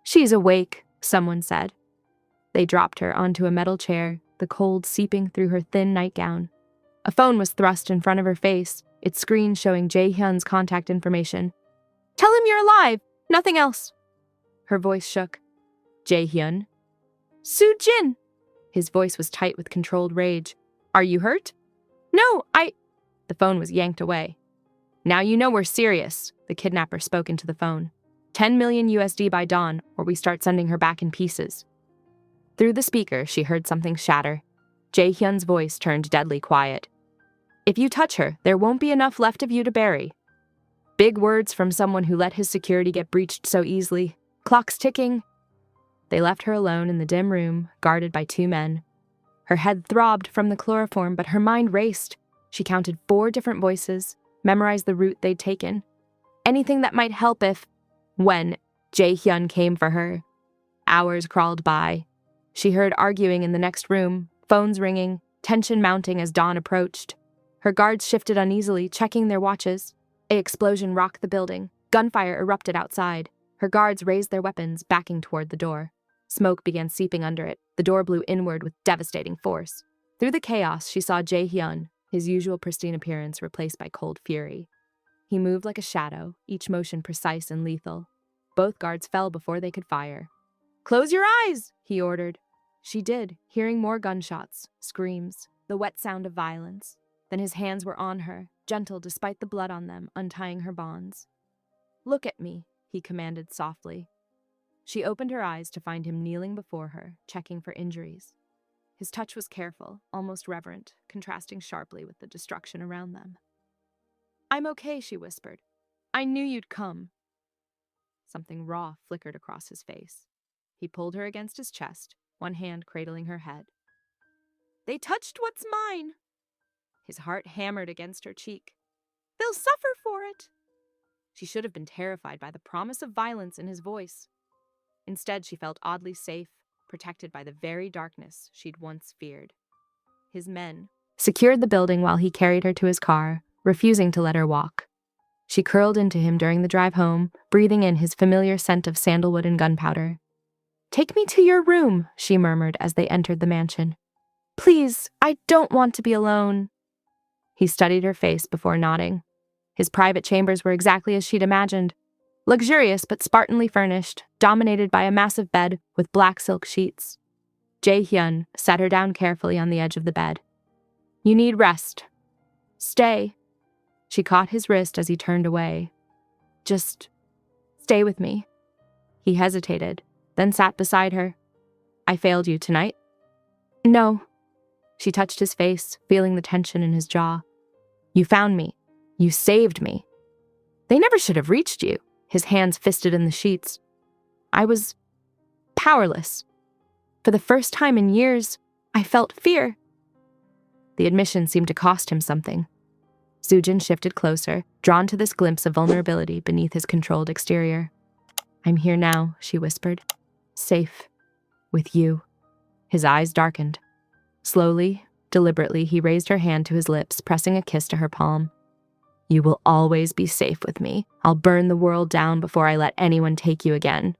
"She's awake," someone said. They dropped her onto a metal chair, the cold seeping through her thin nightgown. A phone was thrust in front of her face, its screen showing Jae-hyun's contact information. "Tell him you're alive! Nothing else!" Her voice shook. "Jae-hyun?" "Soo-jin!" His voice was tight with controlled rage. "Are you hurt?" "No, The phone was yanked away. "Now you know we're serious," the kidnapper spoke into the phone. 10 million USD by dawn, or we start sending her back in pieces. Through the speaker, she heard something shatter. Jae-hyun's voice turned deadly quiet. "If you touch her, there won't be enough left of you to bury." Big words from someone who let his security get breached so easily. Clock's ticking. They left her alone in the dim room, guarded by 2 men. Her head throbbed from the chloroform, but her mind raced. She counted 4 different voices, memorized the route they'd taken. Anything that might help when Jae-hyun came for her. Hours crawled by. She heard arguing in the next room, phones ringing, tension mounting as dawn approached. Her guards shifted uneasily, checking their watches. An explosion rocked the building. Gunfire erupted outside. Her guards raised their weapons, backing toward the door. Smoke began seeping under it. The door blew inward with devastating force. Through the chaos, she saw Jae-hyun, his usual pristine appearance replaced by cold fury. He moved like a shadow, each motion precise and lethal. Both guards fell before they could fire. "Close your eyes!" he ordered. She did, hearing more gunshots, screams, the wet sound of violence. Then his hands were on her, gentle despite the blood on them, untying her bonds. "Look at me," he commanded softly. She opened her eyes to find him kneeling before her, checking for injuries. His touch was careful, almost reverent, contrasting sharply with the destruction around them. "I'm okay," she whispered. "I knew you'd come." Something raw flickered across his face. He pulled her against his chest, one hand cradling her head. "They touched what's mine." His heart hammered against her cheek. "They'll suffer for it." She should have been terrified by the promise of violence in his voice. Instead, she felt oddly safe, protected by the very darkness she'd once feared. His men secured the building while he carried her to his car, refusing to let her walk. She curled into him during the drive home, breathing in his familiar scent of sandalwood and gunpowder. "Take me to your room," she murmured as they entered the mansion. "Please, I don't want to be alone." He studied her face before nodding. His private chambers were exactly as she'd imagined. Luxurious but Spartanly furnished, dominated by a massive bed with black silk sheets. Jae-hyun sat her down carefully on the edge of the bed. "You need rest. Stay." She caught his wrist as he turned away. "Just stay with me." He hesitated, then sat beside her. "I failed you tonight?" "No." She touched his face, feeling the tension in his jaw. "You found me. You saved me." "They never should have reached you." His hands fisted in the sheets. "I was powerless. For the first time in years, I felt fear." The admission seemed to cost him something. Soo-jin shifted closer, drawn to this glimpse of vulnerability beneath his controlled exterior. "I'm here now," she whispered. "Safe. With you." His eyes darkened. Slowly, deliberately, he raised her hand to his lips, pressing a kiss to her palm. "You will always be safe with me. I'll burn the world down before I let anyone take you again."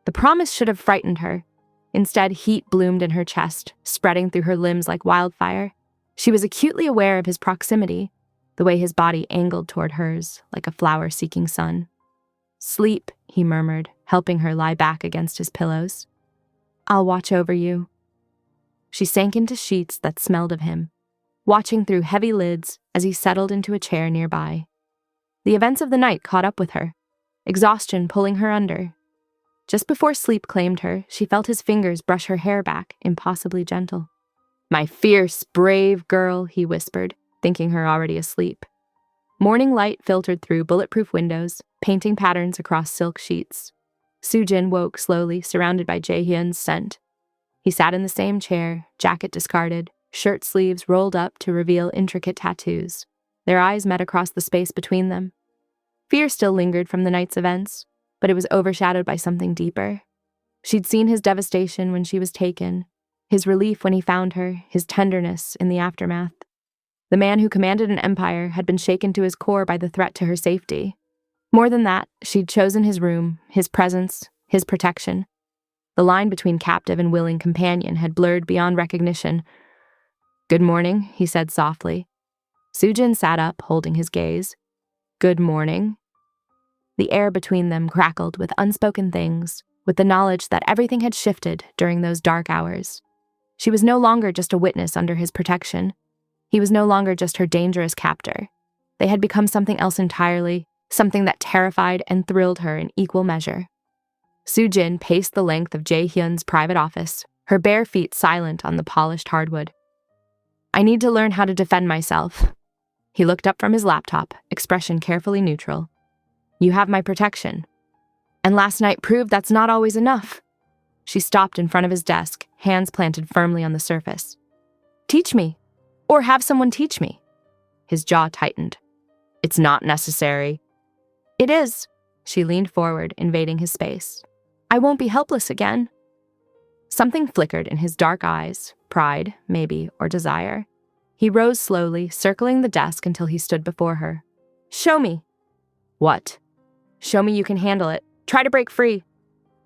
The promise should have frightened her. Instead, heat bloomed in her chest, spreading through her limbs like wildfire. She was acutely aware of his proximity. the way his body angled toward hers like a flower-seeking sun. "Sleep," he murmured, helping her lie back against his pillows. "I'll watch over you." She sank into sheets that smelled of him, watching through heavy lids as he settled into a chair nearby. The events of the night caught up with her, exhaustion pulling her under. Just before sleep claimed her, she felt his fingers brush her hair back, impossibly gentle. "My fierce, brave girl," he whispered, thinking her already asleep. Morning light filtered through bulletproof windows, painting patterns across silk sheets. Soo-jin woke slowly, surrounded by Jae-hyun's scent. He sat in the same chair, jacket discarded, shirt sleeves rolled up to reveal intricate tattoos. Their eyes met across the space between them. Fear still lingered from the night's events, but it was overshadowed by something deeper. She'd seen his devastation when she was taken, his relief when he found her, his tenderness in the aftermath. The man who commanded an empire had been shaken to his core by the threat to her safety. More than that, she'd chosen his room, his presence, his protection. The line between captive and willing companion had blurred beyond recognition. "Good morning," he said softly. Soo-jin sat up, holding his gaze. "Good morning." The air between them crackled with unspoken things, with the knowledge that everything had shifted during those dark hours. She was no longer just a witness under his protection. He was no longer just her dangerous captor. They had become something else entirely, something that terrified and thrilled her in equal measure. Soo-jin paced the length of Jae-hyun's private office, her bare feet silent on the polished hardwood. "I need to learn how to defend myself." He looked up from his laptop, expression carefully neutral. "You have my protection. And last night proved that's not always enough." She stopped in front of his desk, hands planted firmly on the surface. "Teach me. Or have someone teach me." His jaw tightened. "It's not necessary." "It is." She leaned forward, invading his space. "I won't be helpless again." Something flickered in his dark eyes, pride, maybe, or desire. He rose slowly, circling the desk until he stood before her. "Show me." "What?" "Show me you can handle it. Try to break free."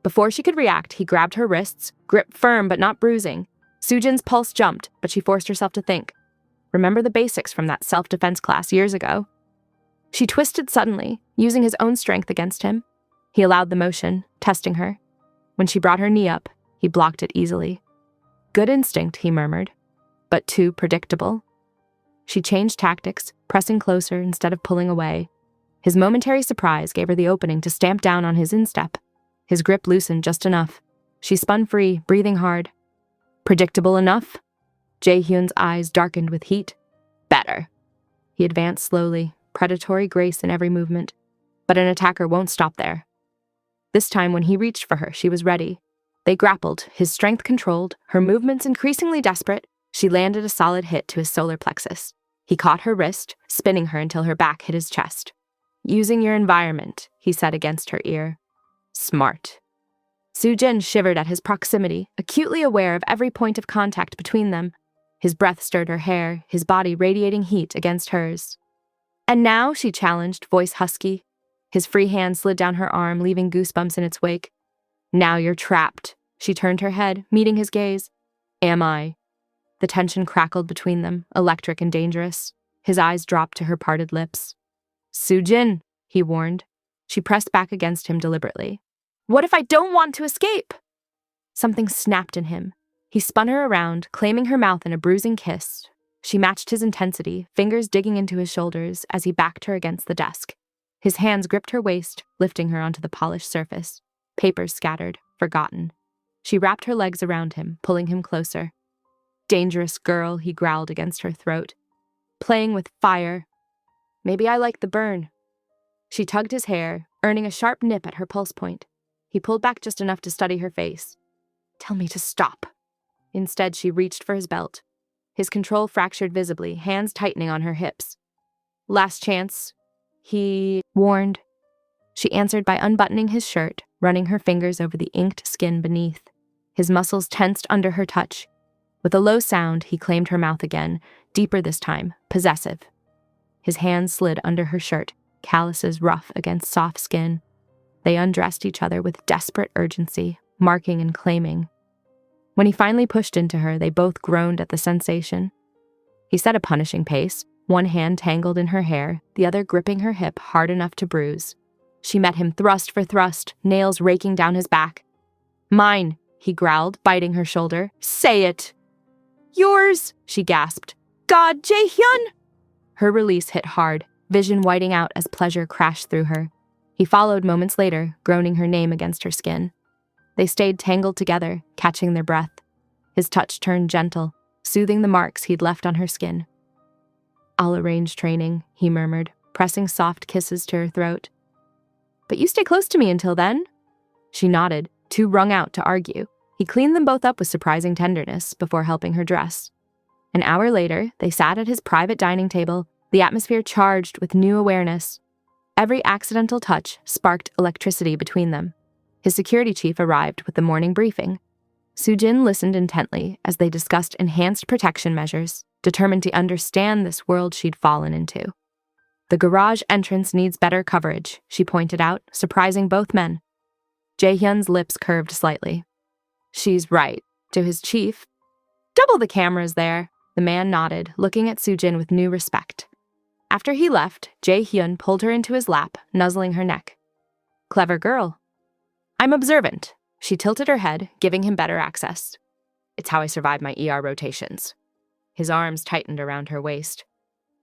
Before she could react, he grabbed her wrists, grip firm but not bruising. Soo-jin's pulse jumped, but she forced herself to think. Remember the basics from that self-defense class years ago. She twisted suddenly, using his own strength against him. He allowed the motion, testing her. When she brought her knee up, he blocked it easily. "Good instinct," he murmured, "but too predictable." She changed tactics, pressing closer instead of pulling away. His momentary surprise gave her the opening to stamp down on his instep. His grip loosened just enough. She spun free, breathing hard. "Predictable enough?" Jae-hyun's eyes darkened with heat. "Better." He advanced slowly, predatory grace in every movement. But an attacker won't stop there. This time when he reached for her, she was ready. They grappled, his strength controlled, her movements increasingly desperate. She landed a solid hit to his solar plexus. He caught her wrist, spinning her until her back hit his chest. "Using your environment," he said against her ear. "Smart." Soo-jin shivered at his proximity, acutely aware of every point of contact between them. His breath stirred her hair, his body radiating heat against hers. "And now," she challenged, voice husky. His free hand slid down her arm, leaving goosebumps in its wake. "Now you're trapped." She turned her head, meeting his gaze. "Am I?" The tension crackled between them, electric and dangerous. His eyes dropped to her parted lips. "Soo-jin," he warned. She pressed back against him deliberately. "What if I don't want to escape?" Something snapped in him. He spun her around, claiming her mouth in a bruising kiss. She matched his intensity, fingers digging into his shoulders as he backed her against the desk. His hands gripped her waist, lifting her onto the polished surface. Papers scattered, forgotten. She wrapped her legs around him, pulling him closer. "Dangerous girl," he growled against her throat. "Playing with fire. Maybe I like the burn." She tugged his hair, earning a sharp nip at her pulse point. He pulled back just enough to study her face. "Tell me to stop." Instead, she reached for his belt. His control fractured visibly, hands tightening on her hips. "Last chance," he warned. She answered by unbuttoning his shirt, running her fingers over the inked skin beneath. His muscles tensed under her touch. With a low sound, he claimed her mouth again, deeper this time, possessive. His hands slid under her shirt, calluses rough against soft skin. They undressed each other with desperate urgency, marking and claiming. When he finally pushed into her, they both groaned at the sensation. He set a punishing pace, one hand tangled in her hair, the other gripping her hip hard enough to bruise. She met him thrust for thrust, nails raking down his back. "Mine," he growled, biting her shoulder. "Say it." "Yours," she gasped. "God, Jae-hyun!" Her release hit hard, vision whiting out as pleasure crashed through her. He followed moments later, groaning her name against her skin. They stayed tangled together, catching their breath. His touch turned gentle, soothing the marks he'd left on her skin. "I'll arrange training," he murmured, pressing soft kisses to her throat. "But you stay close to me until then." She nodded, too wrung out to argue. He cleaned them both up with surprising tenderness before helping her dress. An hour later, they sat at his private dining table, the atmosphere charged with new awareness. Every accidental touch sparked electricity between them. His security chief arrived with the morning briefing. Soo-jin listened intently as they discussed enhanced protection measures, determined to understand this world she'd fallen into. "The garage entrance needs better coverage," she pointed out, surprising both men. Jae-hyun's lips curved slightly. "She's right." To his chief, "Double the cameras there." The man nodded, looking at Soo-jin with new respect. After he left, Jae-hyun pulled her into his lap, nuzzling her neck. "Clever girl." "I'm observant." She tilted her head, giving him better access. "It's how I survive my ER rotations." His arms tightened around her waist.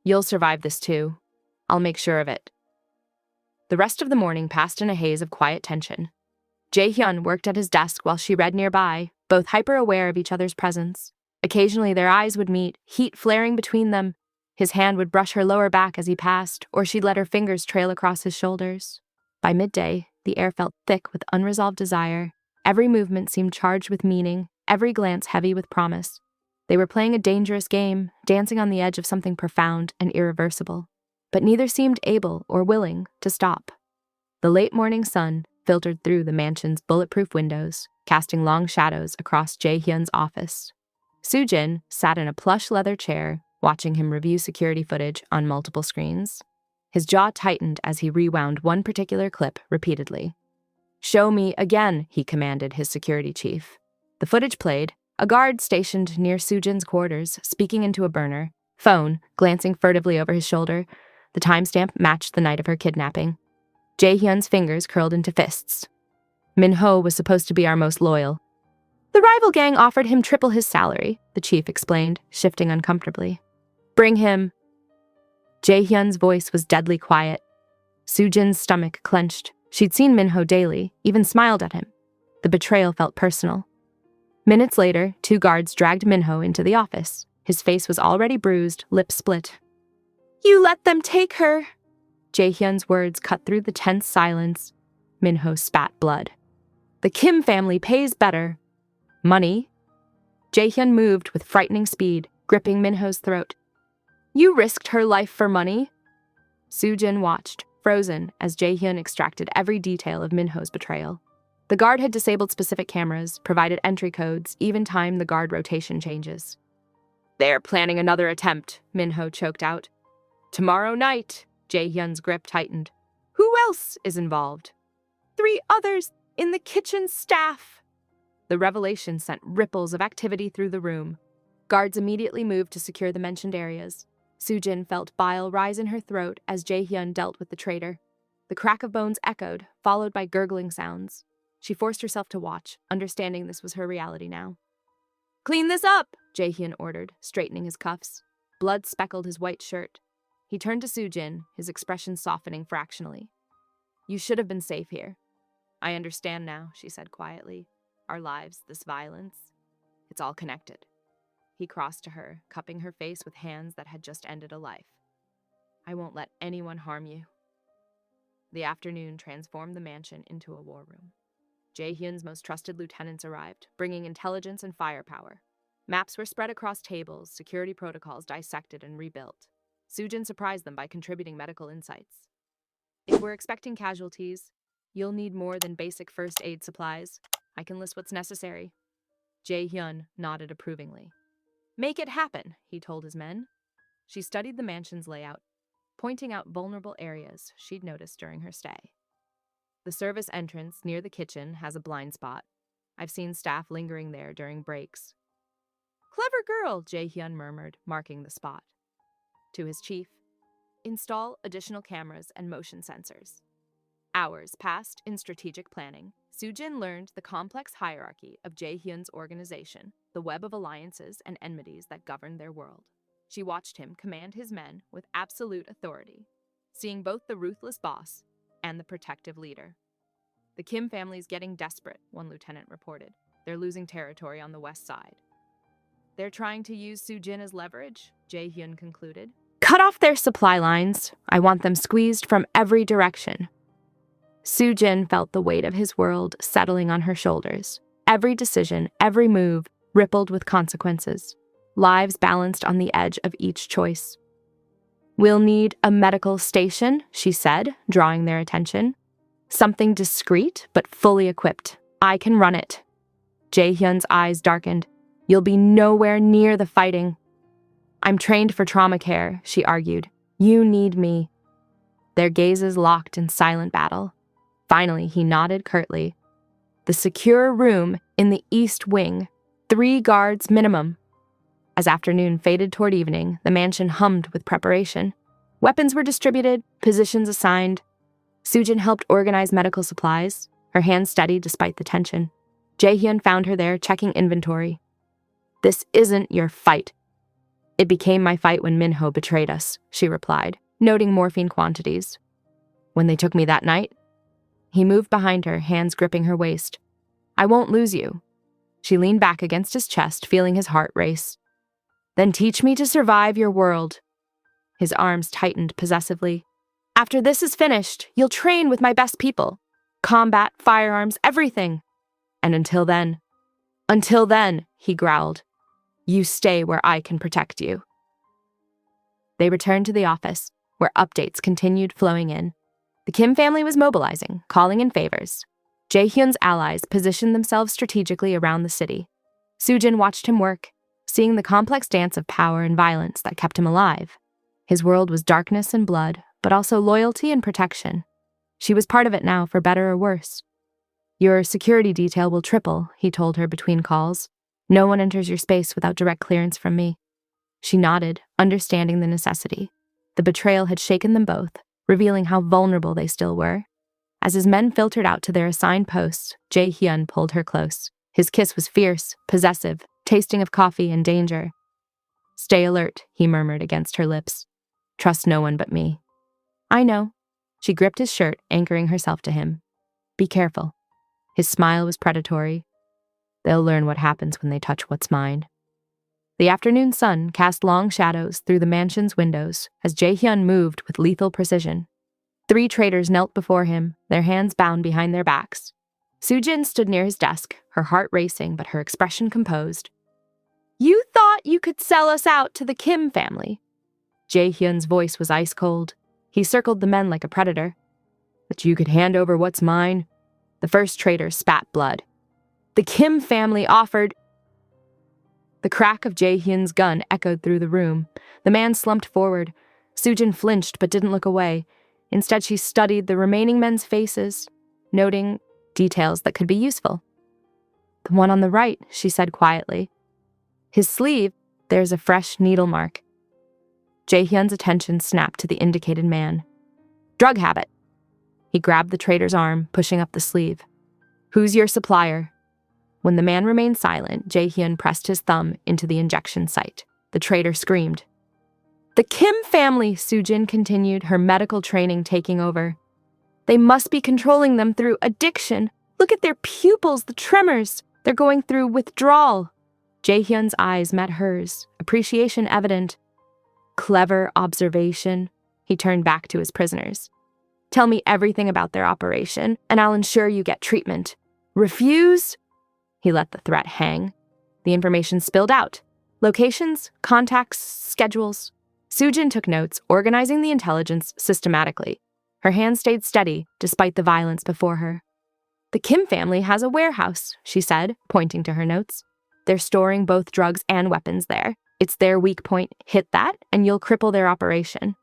"You'll survive this too. I'll make sure of it." The rest of the morning passed in a haze of quiet tension. Jae-hyun worked at his desk while she read nearby, both hyper-aware of each other's presence. Occasionally their eyes would meet, heat flaring between them. His hand would brush her lower back as he passed, or she'd let her fingers trail across his shoulders. By midday, the air felt thick with unresolved desire. Every movement seemed charged with meaning, every glance heavy with promise. They were playing a dangerous game, dancing on the edge of something profound and irreversible. But neither seemed able or willing to stop. The late morning sun filtered through the mansion's bulletproof windows, casting long shadows across Jae-hyun's office. Soo-jin sat in a plush leather chair, watching him review security footage on multiple screens. His jaw tightened as he rewound one particular clip repeatedly. "Show me again," he commanded his security chief. The footage played, a guard stationed near Soo-jin's quarters, speaking into a burner, phone glancing furtively over his shoulder. The timestamp matched the night of her kidnapping. Jae-hyun's fingers curled into fists. "Min-ho was supposed to be our most loyal." "The rival gang offered him triple his salary," the chief explained, shifting uncomfortably. "Bring him." Jae-hyun's voice was deadly quiet. Soo-jin's stomach clenched. She'd seen Min-ho daily, even smiled at him. The betrayal felt personal. Minutes later, 2 guards dragged Min-ho into the office. His face was already bruised, lips split. "You let them take her!" Jae-hyun's words cut through the tense silence. Min-ho spat blood. "The Kim family pays better." "Money?" Jae-hyun moved with frightening speed, gripping Min-ho's throat. "You risked her life for money." Soo-jin watched, frozen, as Jae-hyun extracted every detail of Min-ho's betrayal. The guard had disabled specific cameras, provided entry codes, even timed the guard rotation changes. "They're planning another attempt," Min-ho choked out. "Tomorrow night." Jae-hyun's grip tightened. "Who else is involved?" "3 others in the kitchen staff." The revelation sent ripples of activity through the room. Guards immediately moved to secure the mentioned areas. Soo-jin felt bile rise in her throat as Jae-hyun dealt with the traitor. The crack of bones echoed, followed by gurgling sounds. She forced herself to watch, understanding this was her reality now. "Clean this up," Jae-hyun ordered, straightening his cuffs. Blood speckled his white shirt. He turned to Soo-jin, his expression softening fractionally. "You should have been safe here." "I understand now," she said quietly. "Our lives, this violence, it's all connected." He crossed to her, cupping her face with hands that had just ended a life. "I won't let anyone harm you." The afternoon transformed the mansion into a war room. Jae-hyun's most trusted lieutenants arrived, bringing intelligence and firepower. Maps were spread across tables, security protocols dissected and rebuilt. Soo-jin surprised them by contributing medical insights. "If we're expecting casualties, you'll need more than basic first aid supplies. I can list what's necessary." Jae-hyun nodded approvingly. "Make it happen," he told his men. She studied the mansion's layout, pointing out vulnerable areas she'd noticed during her stay. "The service entrance near the kitchen has a blind spot. I've seen staff lingering there during breaks." "Clever girl," Jae-hyun murmured, marking the spot. to his chief. Install additional cameras and motion sensors. Hours passed in strategic planning. Soo-jin learned the complex hierarchy of Jae-hyun's organization, the web of alliances and enmities that governed their world. She watched him command his men with absolute authority, seeing both the ruthless boss and the protective leader. The Kim family's getting desperate, one lieutenant reported. They're losing territory on the west side. They're trying to use Soo-jin as leverage, Jae-hyun concluded. Cut off their supply lines. I want them squeezed from every direction. Soo-jin felt the weight of his world settling on her shoulders. Every decision, every move, rippled with consequences. Lives balanced on the edge of each choice. We'll need a medical station, she said, drawing their attention. Something discreet, but fully equipped. I can run it. Jae-hyun's eyes darkened. You'll be nowhere near the fighting. I'm trained for trauma care, she argued. You need me. Their gazes locked in silent battle. Finally, he nodded curtly. The secure room in the east wing, 3 guards minimum. As afternoon faded toward evening, the mansion hummed with preparation. Weapons were distributed, positions assigned. Soo-jin helped organize medical supplies, her hands steady despite the tension. Jae-hyun found her there checking inventory. This isn't your fight. It became my fight when Minho betrayed us, she replied, noting morphine quantities. When they took me that night? He moved behind her, hands gripping her waist. I won't lose you. She leaned back against his chest, feeling his heart race. Then teach me to survive your world. His arms tightened possessively. After this is finished, you'll train with my best people. Combat, firearms, everything. And until then, he growled, you stay where I can protect you. They returned to the office, where updates continued flowing in. The Kim family was mobilizing, calling in favors. Jae-hyun's allies positioned themselves strategically around the city. Soo-jin watched him work, seeing the complex dance of power and violence that kept him alive. His world was darkness and blood, but also loyalty and protection. She was part of it now, for better or worse. Your security detail will triple, he told her between calls. No one enters your space without direct clearance from me. She nodded, understanding the necessity. The betrayal had shaken them both, revealing how vulnerable they still were. As his men filtered out to their assigned posts, Jae-hyun pulled her close. His kiss was fierce, possessive, tasting of coffee and danger. Stay alert, he murmured against her lips. Trust no one but me. I know. She gripped his shirt, anchoring herself to him. Be careful. His smile was predatory. They'll learn what happens when they touch what's mine. The afternoon sun cast long shadows through the mansion's windows as Jae-hyun moved with lethal precision. 3 traders knelt before him, their hands bound behind their backs. Soo-jin stood near his desk, her heart racing but her expression composed. You thought you could sell us out to the Kim family. Jae-hyun's voice was ice cold. He circled the men like a predator. But you could hand over what's mine? The first trader spat blood. The Kim family offered. The crack of Jae-hyun's gun echoed through the room. The man slumped forward. Soo-jin flinched but didn't look away. Instead, she studied the remaining men's faces, noting details that could be useful. The one on the right, she said quietly. His sleeve, there's a fresh needle mark. Jae-hyun's attention snapped to the indicated man. Drug habit. He grabbed the trader's arm, pushing up the sleeve. Who's your supplier? When the man remained silent, Jae-hyun pressed his thumb into the injection site. The trader screamed. The Kim family, Soo-jin continued, her medical training taking over. They must be controlling them through addiction. Look at their pupils, the tremors. They're going through withdrawal. Jae-hyun's eyes met hers, appreciation evident. Clever observation. He turned back to his prisoners. Tell me everything about their operation, and I'll ensure you get treatment. Refuse? He let the threat hang. The information spilled out. Locations, contacts, schedules. Soo-jin took notes, organizing the intelligence systematically. Her hand stayed steady, despite the violence before her. The Kim family has a warehouse, she said, pointing to her notes. They're storing both drugs and weapons there. It's their weak point. Hit that, and you'll cripple their operation.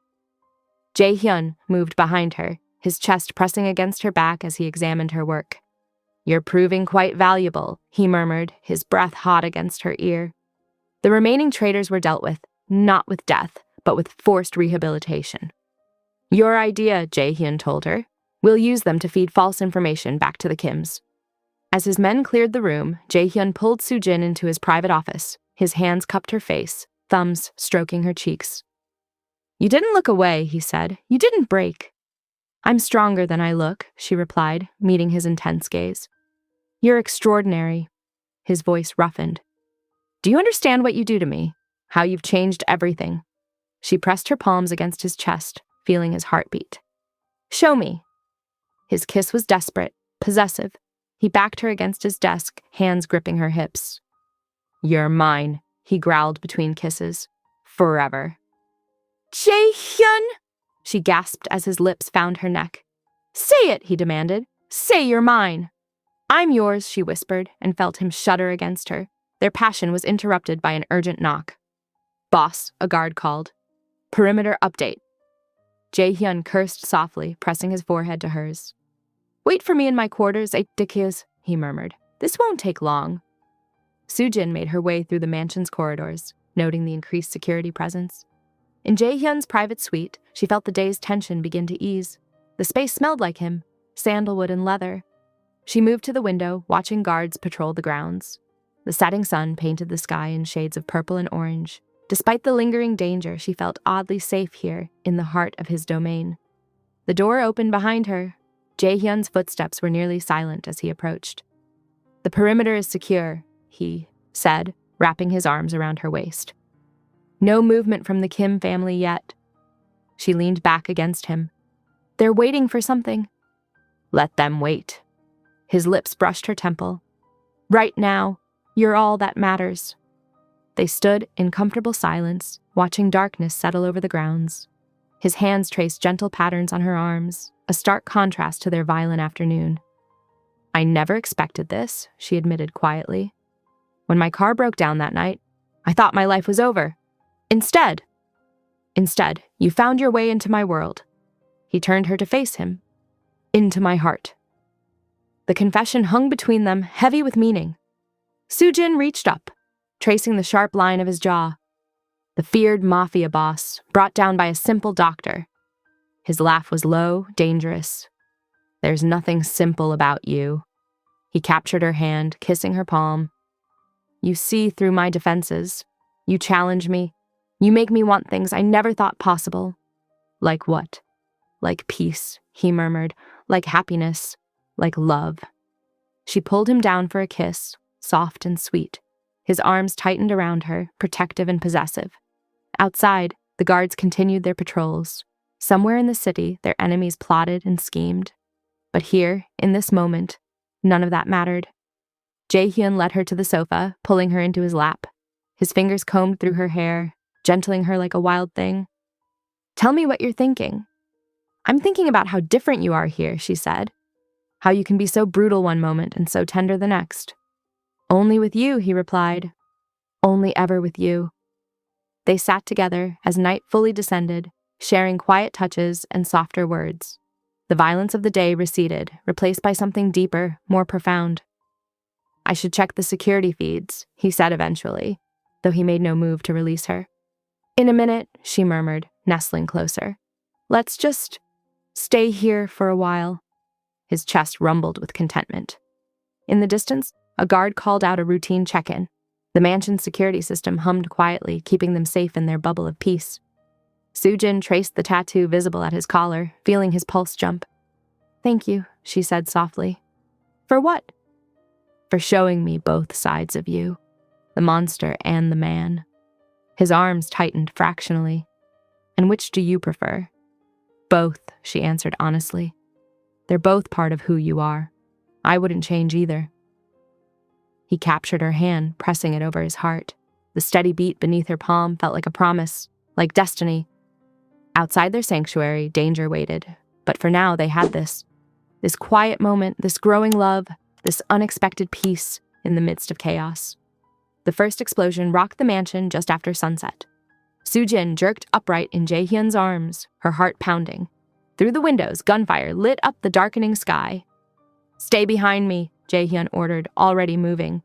Jae-hyun moved behind her, his chest pressing against her back as he examined her work. You're proving quite valuable, he murmured, his breath hot against her ear. The remaining traitors were dealt with, not with death, but with forced rehabilitation. Your idea, Jae-hyun told her. We'll use them to feed false information back to the Kims. As his men cleared the room, Jae-hyun pulled Soo-jin into his private office. His hands cupped her face, thumbs stroking her cheeks. You didn't look away, he said. You didn't break. I'm stronger than I look, she replied, meeting his intense gaze. You're extraordinary. His voice roughened. Do you understand what you do to me? How you've changed everything? She pressed her palms against his chest, feeling his heartbeat. Show me. His kiss was desperate, possessive. He backed her against his desk, hands gripping her hips. You're mine, he growled between kisses. Forever. Jae-hyun! She gasped as his lips found her neck. Say it, he demanded. Say you're mine. I'm yours, she whispered, and felt him shudder against her. Their passion was interrupted by an urgent knock. Boss, a guard called. Perimeter update. Jae-hyun cursed softly, pressing his forehead to hers. Wait for me in my quarters, Dickies, he murmured. This won't take long. Soo-jin made her way through the mansion's corridors, noting the increased security presence. In Jae-hyun's private suite, she felt the day's tension begin to ease. The space smelled like him, sandalwood and leather. She moved to the window, watching guards patrol the grounds. The setting sun painted the sky in shades of purple and orange. Despite the lingering danger, she felt oddly safe here, in the heart of his domain. The door opened behind her. Jae-hyun's footsteps were nearly silent as he approached. The perimeter is secure, he said, wrapping his arms around her waist. No movement from the Kim family yet. She leaned back against him. They're waiting for something. Let them wait. His lips brushed her temple. Right now, you're all that matters. They stood in comfortable silence, watching darkness settle over the grounds. His hands traced gentle patterns on her arms, a stark contrast to their violent afternoon. I never expected this, she admitted quietly. When my car broke down that night, I thought my life was over. Instead, you found your way into my world. He turned her to face him. Into my heart. The confession hung between them, heavy with meaning. Soo-jin reached up, tracing the sharp line of his jaw. The feared Mafia boss, brought down by a simple doctor. His laugh was low, dangerous. There's nothing simple about you. He captured her hand, kissing her palm. You see through my defenses. You challenge me. You make me want things I never thought possible. Like what? Like peace, he murmured. Like happiness. Like love. She pulled him down for a kiss, soft and sweet. His arms tightened around her, protective and possessive. Outside, the guards continued their patrols. Somewhere in the city, their enemies plotted and schemed. But here, in this moment, none of that mattered. Jae-hyun led her to the sofa, pulling her into his lap. His fingers combed through her hair, gentling her like a wild thing. Tell me what you're thinking. I'm thinking about how different you are here, she said. How you can be so brutal one moment and so tender the next. Only with you, he replied. Only ever with you. They sat together as night fully descended, sharing quiet touches and softer words. The violence of the day receded, replaced by something deeper, more profound. I should check the security feeds, he said eventually, though he made no move to release her. In a minute, she murmured, nestling closer. Let's just stay here for a while. His chest rumbled with contentment. In the distance, a guard called out a routine check-in. The mansion's security system hummed quietly, keeping them safe in their bubble of peace. Soo-jin traced the tattoo visible at his collar, feeling his pulse jump. Thank you, she said softly. For what? For showing me both sides of you, the monster and the man. His arms tightened fractionally. And which do you prefer? Both, she answered honestly. They're both part of who you are. I wouldn't change either. He captured her hand, pressing it over his heart. The steady beat beneath her palm felt like a promise, like destiny. Outside their sanctuary, danger waited. But for now, they had this quiet moment, this growing love, this unexpected peace in the midst of chaos. The first explosion rocked the mansion just after sunset. Soo-jin jerked upright in Jae-hyun's arms, her heart pounding. Through the windows, gunfire lit up the darkening sky. Stay behind me, Jae-hyun ordered, already moving.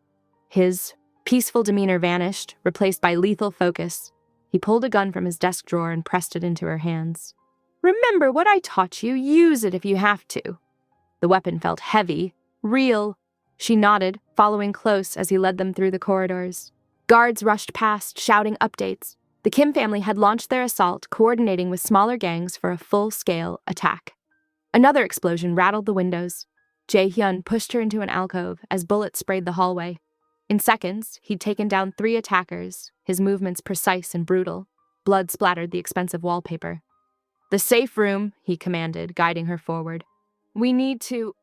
His peaceful demeanor vanished, replaced by lethal focus. He pulled a gun from his desk drawer and pressed it into her hands. "Remember what I taught you. Use it if you have to." The weapon felt heavy, real. She nodded, following close as he led them through the corridors. Guards rushed past, shouting updates. The Kim family had launched their assault, coordinating with smaller gangs for a full-scale attack. Another explosion rattled the windows. Jae-hyun pushed her into an alcove as bullets sprayed the hallway. In seconds, he'd taken down 3 attackers, his movements precise and brutal. Blood splattered the expensive wallpaper. "The safe room," he commanded, guiding her forward. "We need to—"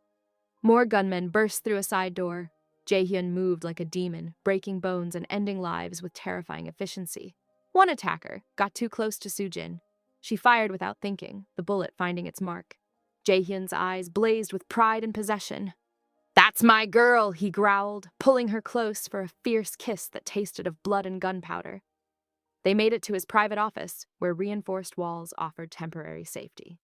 More gunmen burst through a side door. Jae-hyun moved like a demon, breaking bones and ending lives with terrifying efficiency. One attacker got too close to Soo-jin. She fired without thinking, the bullet finding its mark. Jae-hyun's eyes blazed with pride and possession. "That's my girl," he growled, pulling her close for a fierce kiss that tasted of blood and gunpowder. They made it to his private office, where reinforced walls offered temporary safety.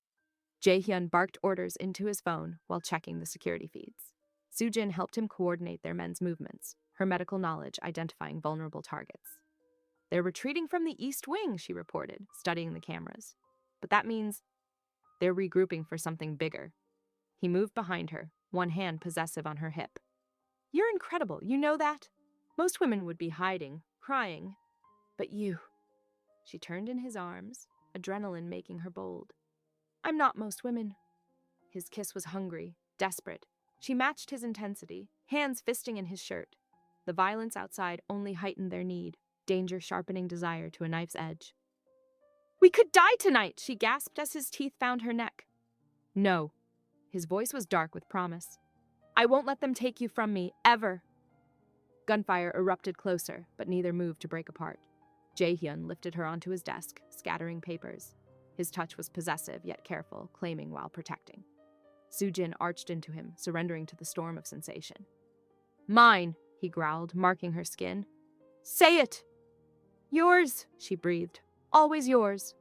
Jae-hyun barked orders into his phone while checking the security feeds. Soo-jin helped him coordinate their men's movements, her medical knowledge identifying vulnerable targets. "They're retreating from the East Wing," she reported, studying the cameras. "But that means they're regrouping for something bigger." He moved behind her, one hand possessive on her hip. "You're incredible, you know that? Most women would be hiding, crying. But you—" She turned in his arms, adrenaline making her bold. "I'm not most women." His kiss was hungry, desperate. She matched his intensity, hands fisting in his shirt. The violence outside only heightened their need, danger sharpening desire to a knife's edge. "We could die tonight," she gasped as his teeth found her neck. "No." His voice was dark with promise. "I won't let them take you from me, ever." Gunfire erupted closer, but neither moved to break apart. Jae-hyun lifted her onto his desk, scattering papers. His touch was possessive yet careful, claiming while protecting. Soo-jin arched into him, surrendering to the storm of sensation. "Mine," he growled, marking her skin. "Say it!" "Yours," she breathed. "Always yours."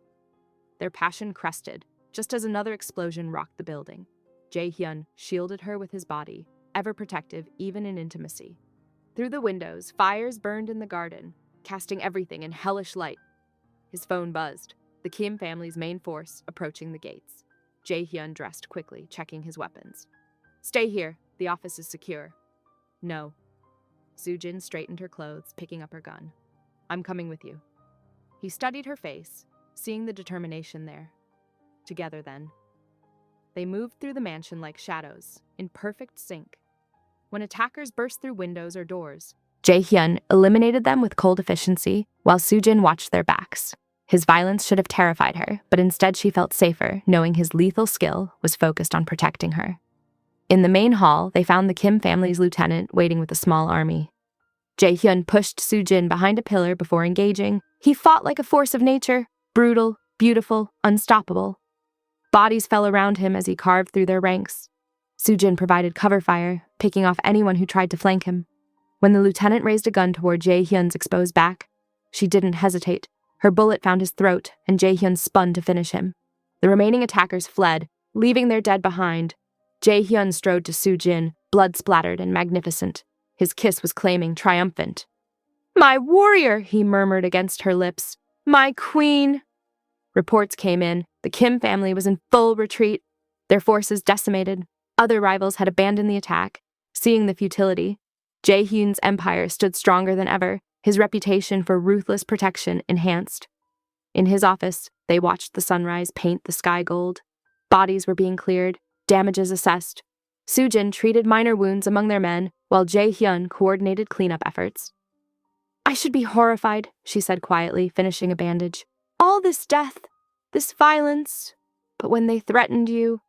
Their passion crested, just as another explosion rocked the building. Jae-hyun shielded her with his body, ever protective even in intimacy. Through the windows, fires burned in the garden, casting everything in hellish light. His phone buzzed, the Kim family's main force approaching the gates. Jae-hyun dressed quickly, checking his weapons. "Stay here. The office is secure." "No." Soo-jin straightened her clothes, picking up her gun. "I'm coming with you." He studied her face, seeing the determination there. Together, then. They moved through the mansion like shadows, in perfect sync. When attackers burst through windows or doors, Jae-hyun eliminated them with cold efficiency, while Soo-jin watched their backs. His violence should have terrified her, but instead she felt safer, knowing his lethal skill was focused on protecting her. In the main hall, they found the Kim family's lieutenant waiting with a small army. Jae-hyun pushed Soo-jin behind a pillar before engaging. He fought like a force of nature, brutal, beautiful, unstoppable. Bodies fell around him as he carved through their ranks. Soo-jin provided cover fire, picking off anyone who tried to flank him. When the lieutenant raised a gun toward Jae-hyun's exposed back, she didn't hesitate. Her bullet found his throat, and Jae-hyun spun to finish him. The remaining attackers fled, leaving their dead behind. Jae-hyun strode to Soo-jin, blood-splattered and magnificent. His kiss was claiming, triumphant. "My warrior," he murmured against her lips. "My queen." Reports came in. The Kim family was in full retreat, their forces decimated. Other rivals had abandoned the attack. Seeing the futility, Jae-hyun's empire stood stronger than ever, his reputation for ruthless protection enhanced. In his office, they watched the sunrise paint the sky gold. Bodies were being cleared, damages assessed. Soo-jin treated minor wounds among their men, while Jae-hyun coordinated cleanup efforts. "I should be horrified," she said quietly, finishing a bandage. "All this death, this violence, but when they threatened you—"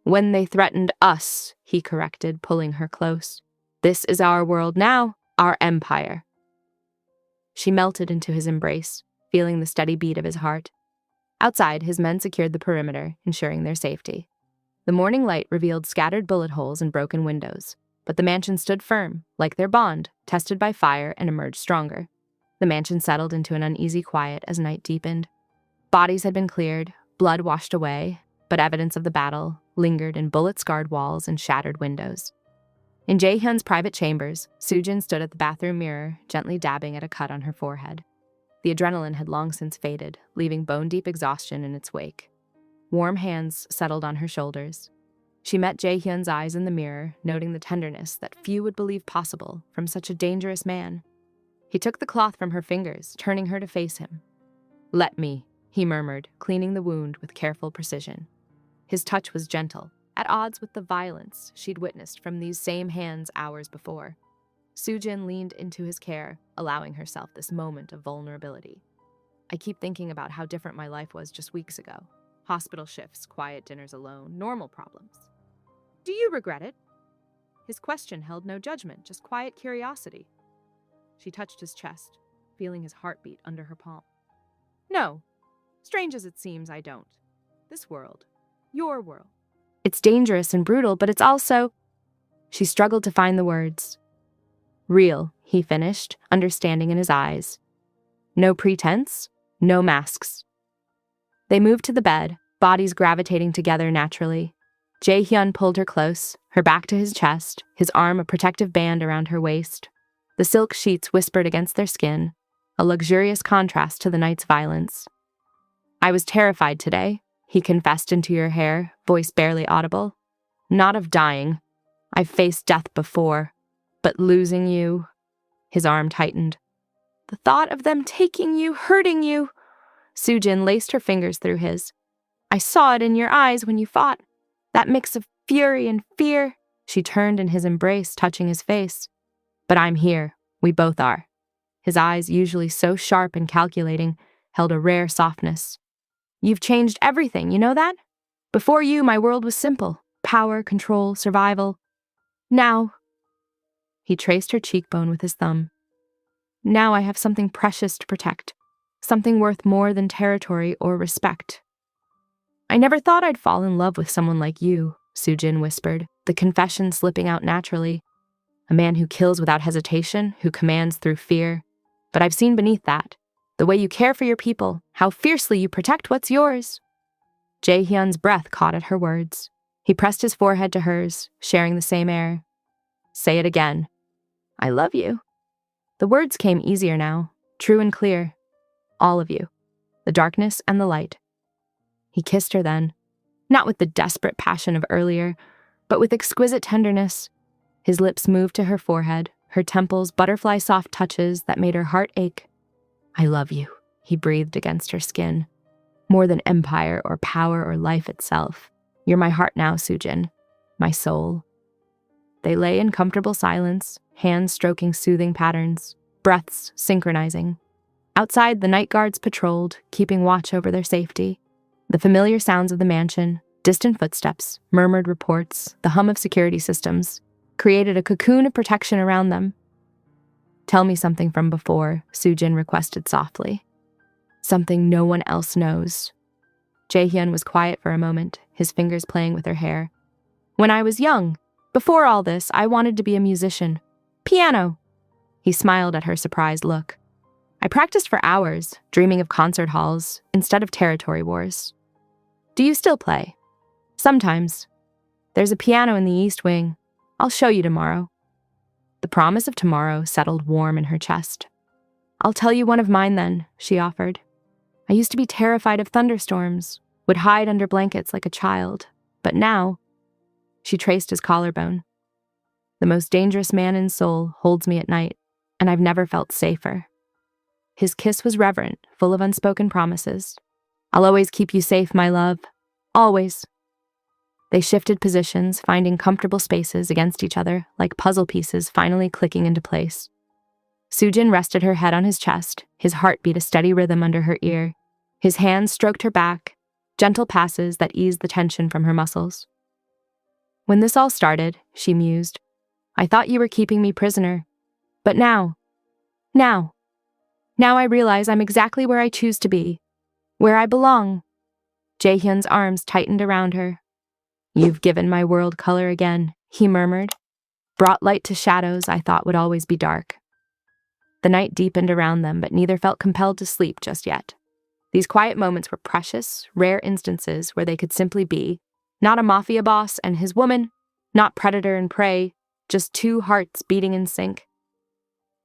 "When they threatened us," he corrected, pulling her close. "This is our world now, our empire." She melted into his embrace, feeling the steady beat of his heart. Outside, his men secured the perimeter, ensuring their safety. The morning light revealed scattered bullet holes and broken windows, but the mansion stood firm, like their bond, tested by fire and emerged stronger. The mansion settled into an uneasy quiet as night deepened. Bodies had been cleared, blood washed away, but evidence of the battle lingered in bullet-scarred walls and shattered windows. In Jae-hyun's private chambers, Soo-jin stood at the bathroom mirror, gently dabbing at a cut on her forehead. The adrenaline had long since faded, leaving bone-deep exhaustion in its wake. Warm hands settled on her shoulders. She met Jae-hyun's eyes in the mirror, noting the tenderness that few would believe possible from such a dangerous man. He took the cloth from her fingers, turning her to face him. "Let me," he murmured, cleaning the wound with careful precision. His touch was gentle, at odds with the violence she'd witnessed from these same hands hours before. Soo-jin leaned into his care, allowing herself this moment of vulnerability. "I keep thinking about how different my life was just weeks ago. Hospital shifts, quiet dinners alone, normal problems. Do you regret it?" His question held no judgment, just quiet curiosity. She touched his chest, feeling his heartbeat under her palm. "No. Strange as it seems, I don't. This world. Your world. It's dangerous and brutal, but it's also—" She struggled to find the words. "Real," he finished, understanding in his eyes. No pretense, no masks. They moved to the bed, bodies gravitating together naturally. Jae-hyun pulled her close, her back to his chest, his arm a protective band around her waist. The silk sheets whispered against their skin, a luxurious contrast to the night's violence. "I was terrified today," he confessed into her hair, voice barely audible. "Not of dying. I've faced death before. But losing you—" His arm tightened. "The thought of them taking you, hurting you—" Soo-jin laced her fingers through his. "I saw it in your eyes when you fought. That mix of fury and fear." She turned in his embrace, touching his face. "But I'm here. We both are." His eyes, usually so sharp and calculating, held a rare softness. "You've changed everything, you know that? Before you, my world was simple. Power, control, survival. Now—" He traced her cheekbone with his thumb. "Now I have something precious to protect. Something worth more than territory or respect." "I never thought I'd fall in love with someone like you," Soo-jin whispered, the confession slipping out naturally. "A man who kills without hesitation, who commands through fear. But I've seen beneath that. The way you care for your people, how fiercely you protect what's yours." Jae-hyun's breath caught at her words. He pressed his forehead to hers, sharing the same air. "Say it again." "I love you." The words came easier now, true and clear. "All of you. The darkness and the light." He kissed her then, not with the desperate passion of earlier, but with exquisite tenderness. His lips moved to her forehead, her temples butterfly-soft touches that made her heart ache. "I love you," he breathed against her skin. "More than empire or power or life itself. You're my heart now, Soo-jin. My soul." They lay in comfortable silence, hands stroking soothing patterns, breaths synchronizing. Outside, the night guards patrolled, keeping watch over their safety. The familiar sounds of the mansion, distant footsteps, murmured reports, the hum of security systems, created a cocoon of protection around them. "Tell me something from before," Soo-jin requested softly. "Something no one else knows." Jae-hyun was quiet for a moment, his fingers playing with her hair. "When I was young, before all this, I wanted to be a musician. Piano." He smiled at her surprised look. "I practiced for hours, dreaming of concert halls instead of territory wars." "Do you still play?" "Sometimes. There's a piano in the East Wing. I'll show you tomorrow." The promise of tomorrow settled warm in her chest. "I'll tell you one of mine then," she offered. "I used to be terrified of thunderstorms, would hide under blankets like a child, but now—" She traced his collarbone. "The most dangerous man in Seoul holds me at night, and I've never felt safer." His kiss was reverent, full of unspoken promises. "I'll always keep you safe, my love. Always." They shifted positions, finding comfortable spaces against each other, like puzzle pieces finally clicking into place. Soo-jin rested her head on his chest, his heart beat a steady rhythm under her ear. His hands stroked her back, gentle passes that eased the tension from her muscles. "When this all started," she mused, "I thought you were keeping me prisoner. But now I realize I'm exactly where I choose to be, where I belong." Jae-hyun's arms tightened around her. "You've given my world color again," he murmured. "Brought light to shadows I thought would always be dark." The night deepened around them, but neither felt compelled to sleep just yet. These quiet moments were precious, rare instances where they could simply be, not a mafia boss and his woman, not predator and prey, just two hearts beating in sync.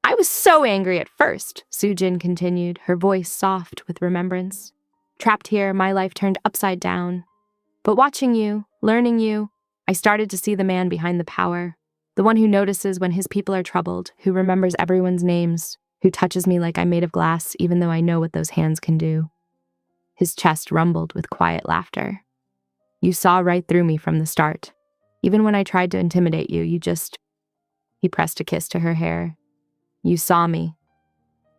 "I I was so angry at first, Sujin continued, her voice soft with remembrance. Trapped here, my life turned upside down. But watching you, learning you, I started to see the man behind the power. The one who notices when his people are troubled, who remembers everyone's names, who touches me like I'm made of glass even though I know what those hands can do. His chest rumbled with quiet laughter. You saw right through me from the start. Even when I tried to intimidate you, He pressed a kiss to her hair. You saw me.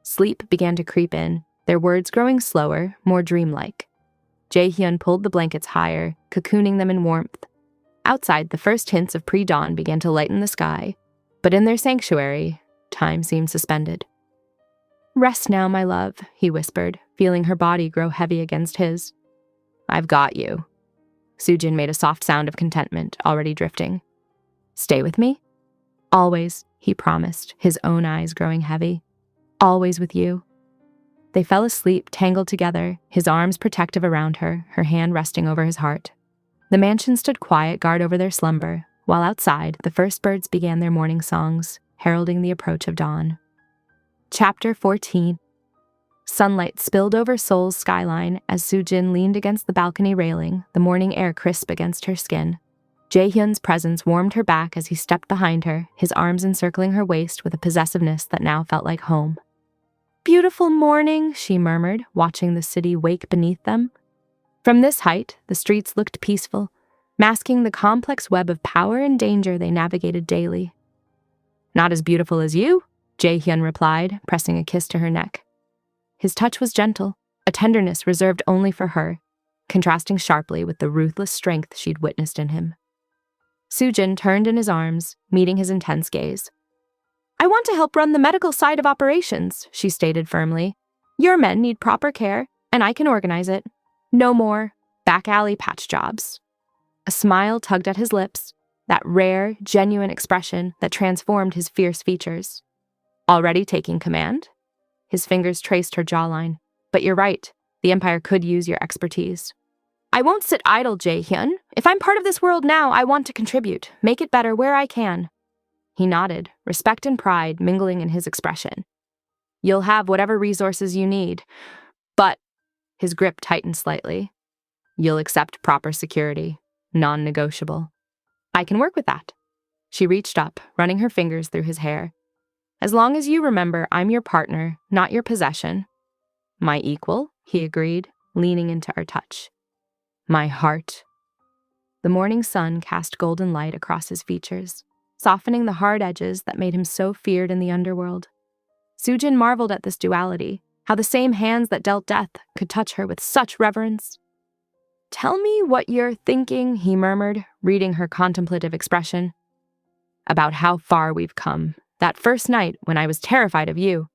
Sleep began to creep in, their words growing slower, more dreamlike. Jae-hyun pulled the blankets higher, cocooning them in warmth. Outside, the first hints of pre-dawn began to lighten the sky, but in their sanctuary, time seemed suspended. Rest now, my love, he whispered, feeling her body grow heavy against his. I've got you. Sujin made a soft sound of contentment, already drifting. Stay with me? Always, he promised, his own eyes growing heavy. Always with you. They fell asleep, tangled together, his arms protective around her, her hand resting over his heart. The mansion stood quiet guard over their slumber, while outside, the first birds began their morning songs, heralding the approach of dawn. Chapter 14. Sunlight spilled over Seoul's skyline as Sujin leaned against the balcony railing, the morning air crisp against her skin. Jae-hyun's presence warmed her back as he stepped behind her, his arms encircling her waist with a possessiveness that now felt like home. Beautiful morning, she murmured, watching the city wake beneath them. From this height, the streets looked peaceful, masking the complex web of power and danger they navigated daily. Not as beautiful as you, Jae-hyun replied, pressing a kiss to her neck. His touch was gentle, a tenderness reserved only for her, contrasting sharply with the ruthless strength she'd witnessed in him. Sujin turned in his arms, meeting his intense gaze. I want to help run the medical side of operations, she stated firmly. Your men need proper care, and I can organize it. No more back alley patch jobs. A smile tugged at his lips, that rare, genuine expression that transformed his fierce features. Already taking command? His fingers traced her jawline. But you're right, the Empire could use your expertise. I won't sit idle, Jae-hyun. If I'm part of this world now, I want to contribute, make it better where I can. He nodded, respect and pride mingling in his expression. You'll have whatever resources you need, but his grip tightened slightly. You'll accept proper security, non-negotiable. I can work with that. She reached up, running her fingers through his hair. As long as you remember I'm your partner, not your possession. My equal, he agreed, leaning into her touch. My heart. The morning sun cast golden light across his features, softening the hard edges that made him so feared in the underworld. Sujin marveled at this duality, how the same hands that dealt death could touch her with such reverence. Tell me what you're thinking, he murmured, reading her contemplative expression. About how far we've come. That first night when I was terrified of you.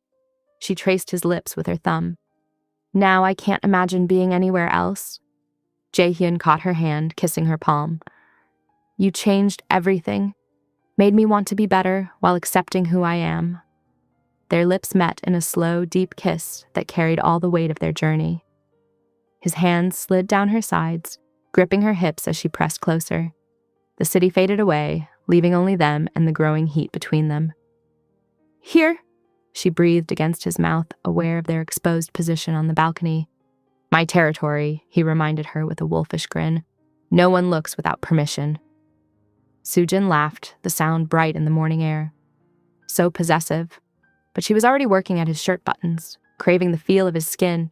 She traced his lips with her thumb. Now I can't imagine being anywhere else. Jae-hyun caught her hand, kissing her palm. You changed everything, made me want to be better while accepting who I am. Their lips met in a slow, deep kiss that carried all the weight of their journey. His hands slid down her sides, gripping her hips as she pressed closer. The city faded away, leaving only them and the growing heat between them. Here, she breathed against his mouth, aware of their exposed position on the balcony. My territory, he reminded her with a wolfish grin. No one looks without permission. Sujin laughed, the sound bright in the morning air. So possessive, but she was already working at his shirt buttons, craving the feel of his skin.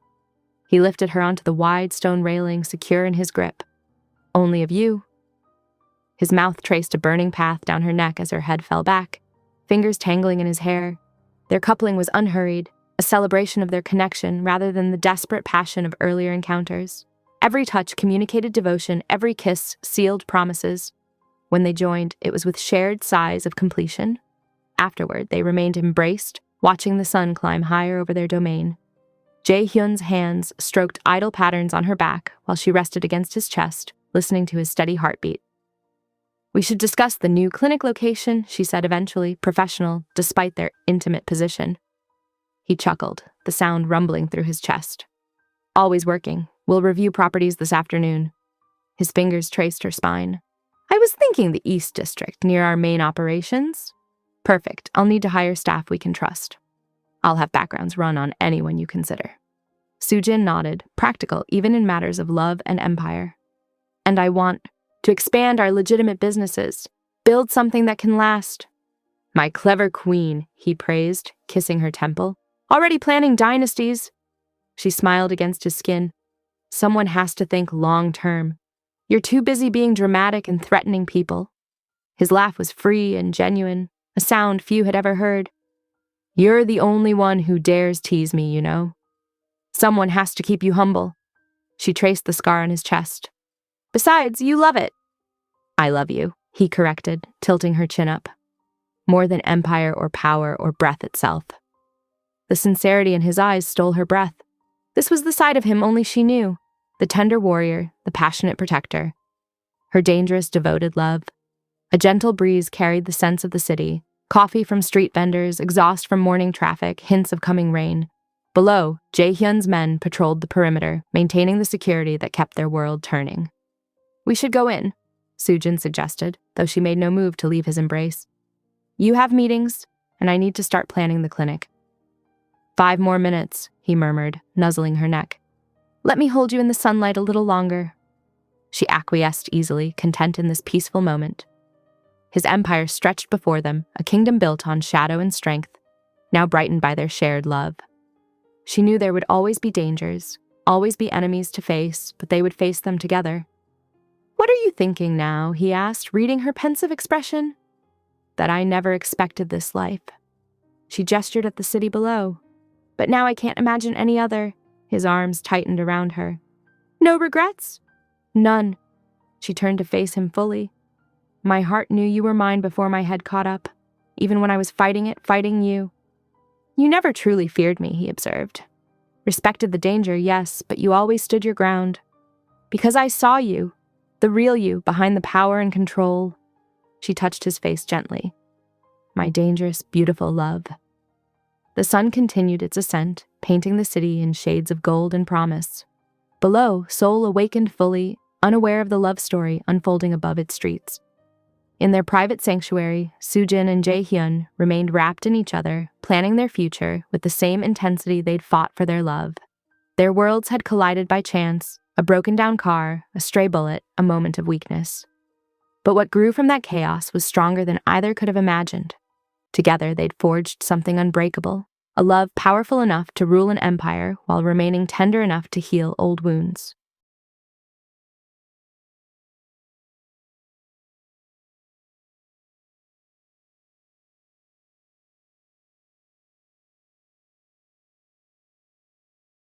He lifted her onto the wide stone railing, secure in his grip. Only of you. His mouth traced a burning path down her neck as her head fell back, fingers tangling in his hair. Their coupling was unhurried, a celebration of their connection rather than the desperate passion of earlier encounters. Every touch communicated devotion, every kiss sealed promises. When they joined, it was with shared sighs of completion. Afterward, they remained embraced, watching the sun climb higher over their domain. Jae-hyun's hands stroked idle patterns on her back while she rested against his chest, listening to his steady heartbeat. We should discuss the new clinic location, she said eventually, professional, despite their intimate position. He chuckled, the sound rumbling through his chest. Always working. We'll review properties this afternoon. His fingers traced her spine. I was thinking the East District, near our main operations. Perfect. I'll need to hire staff we can trust. I'll have backgrounds run on anyone you consider. Sujin nodded, practical even in matters of love and empire. And I want to expand our legitimate businesses, build something that can last. My clever queen, he praised, kissing her temple. Already planning dynasties. She smiled against his skin. Someone has to think long-term. You're too busy being dramatic and threatening people. His laugh was free and genuine, a sound few had ever heard. You're the only one who dares tease me, you know. Someone has to keep you humble. She traced the scar on his chest. Besides, you love it. I love you, he corrected, tilting her chin up. More than empire or power or breath itself. The sincerity in his eyes stole her breath. This was the side of him only she knew, the tender warrior, the passionate protector. Her dangerous, devoted love. A gentle breeze carried the scents of the city, coffee from street vendors, exhaust from morning traffic, hints of coming rain. Below, Jae-hyun's men patrolled the perimeter, maintaining the security that kept their world turning. We should go in, Sujin suggested, though she made no move to leave his embrace. You have meetings, and I need to start planning the clinic. 5 more minutes, he murmured, nuzzling her neck. Let me hold you in the sunlight a little longer. She acquiesced easily, content in this peaceful moment. His empire stretched before them, a kingdom built on shadow and strength, now brightened by their shared love. She knew there would always be dangers, always be enemies to face, but they would face them together. What are you thinking now? He asked, reading her pensive expression. That I never expected this life. She gestured at the city below. But now I can't imagine any other. His arms tightened around her. No regrets? None. She turned to face him fully. My heart knew you were mine before my head caught up, even when I was fighting it, fighting you. You never truly feared me, he observed. Respected the danger, yes, but you always stood your ground. Because I saw you, the real you, behind the power and control. She touched his face gently. My dangerous, beautiful love. The sun continued its ascent, painting the city in shades of gold and promise. Below, Seoul awakened fully, unaware of the love story unfolding above its streets. In their private sanctuary, Sujin and Jae-hyun remained wrapped in each other, planning their future with the same intensity they'd fought for their love. Their worlds had collided by chance, a broken-down car, a stray bullet, a moment of weakness. But what grew from that chaos was stronger than either could have imagined. Together, they'd forged something unbreakable, a love powerful enough to rule an empire while remaining tender enough to heal old wounds.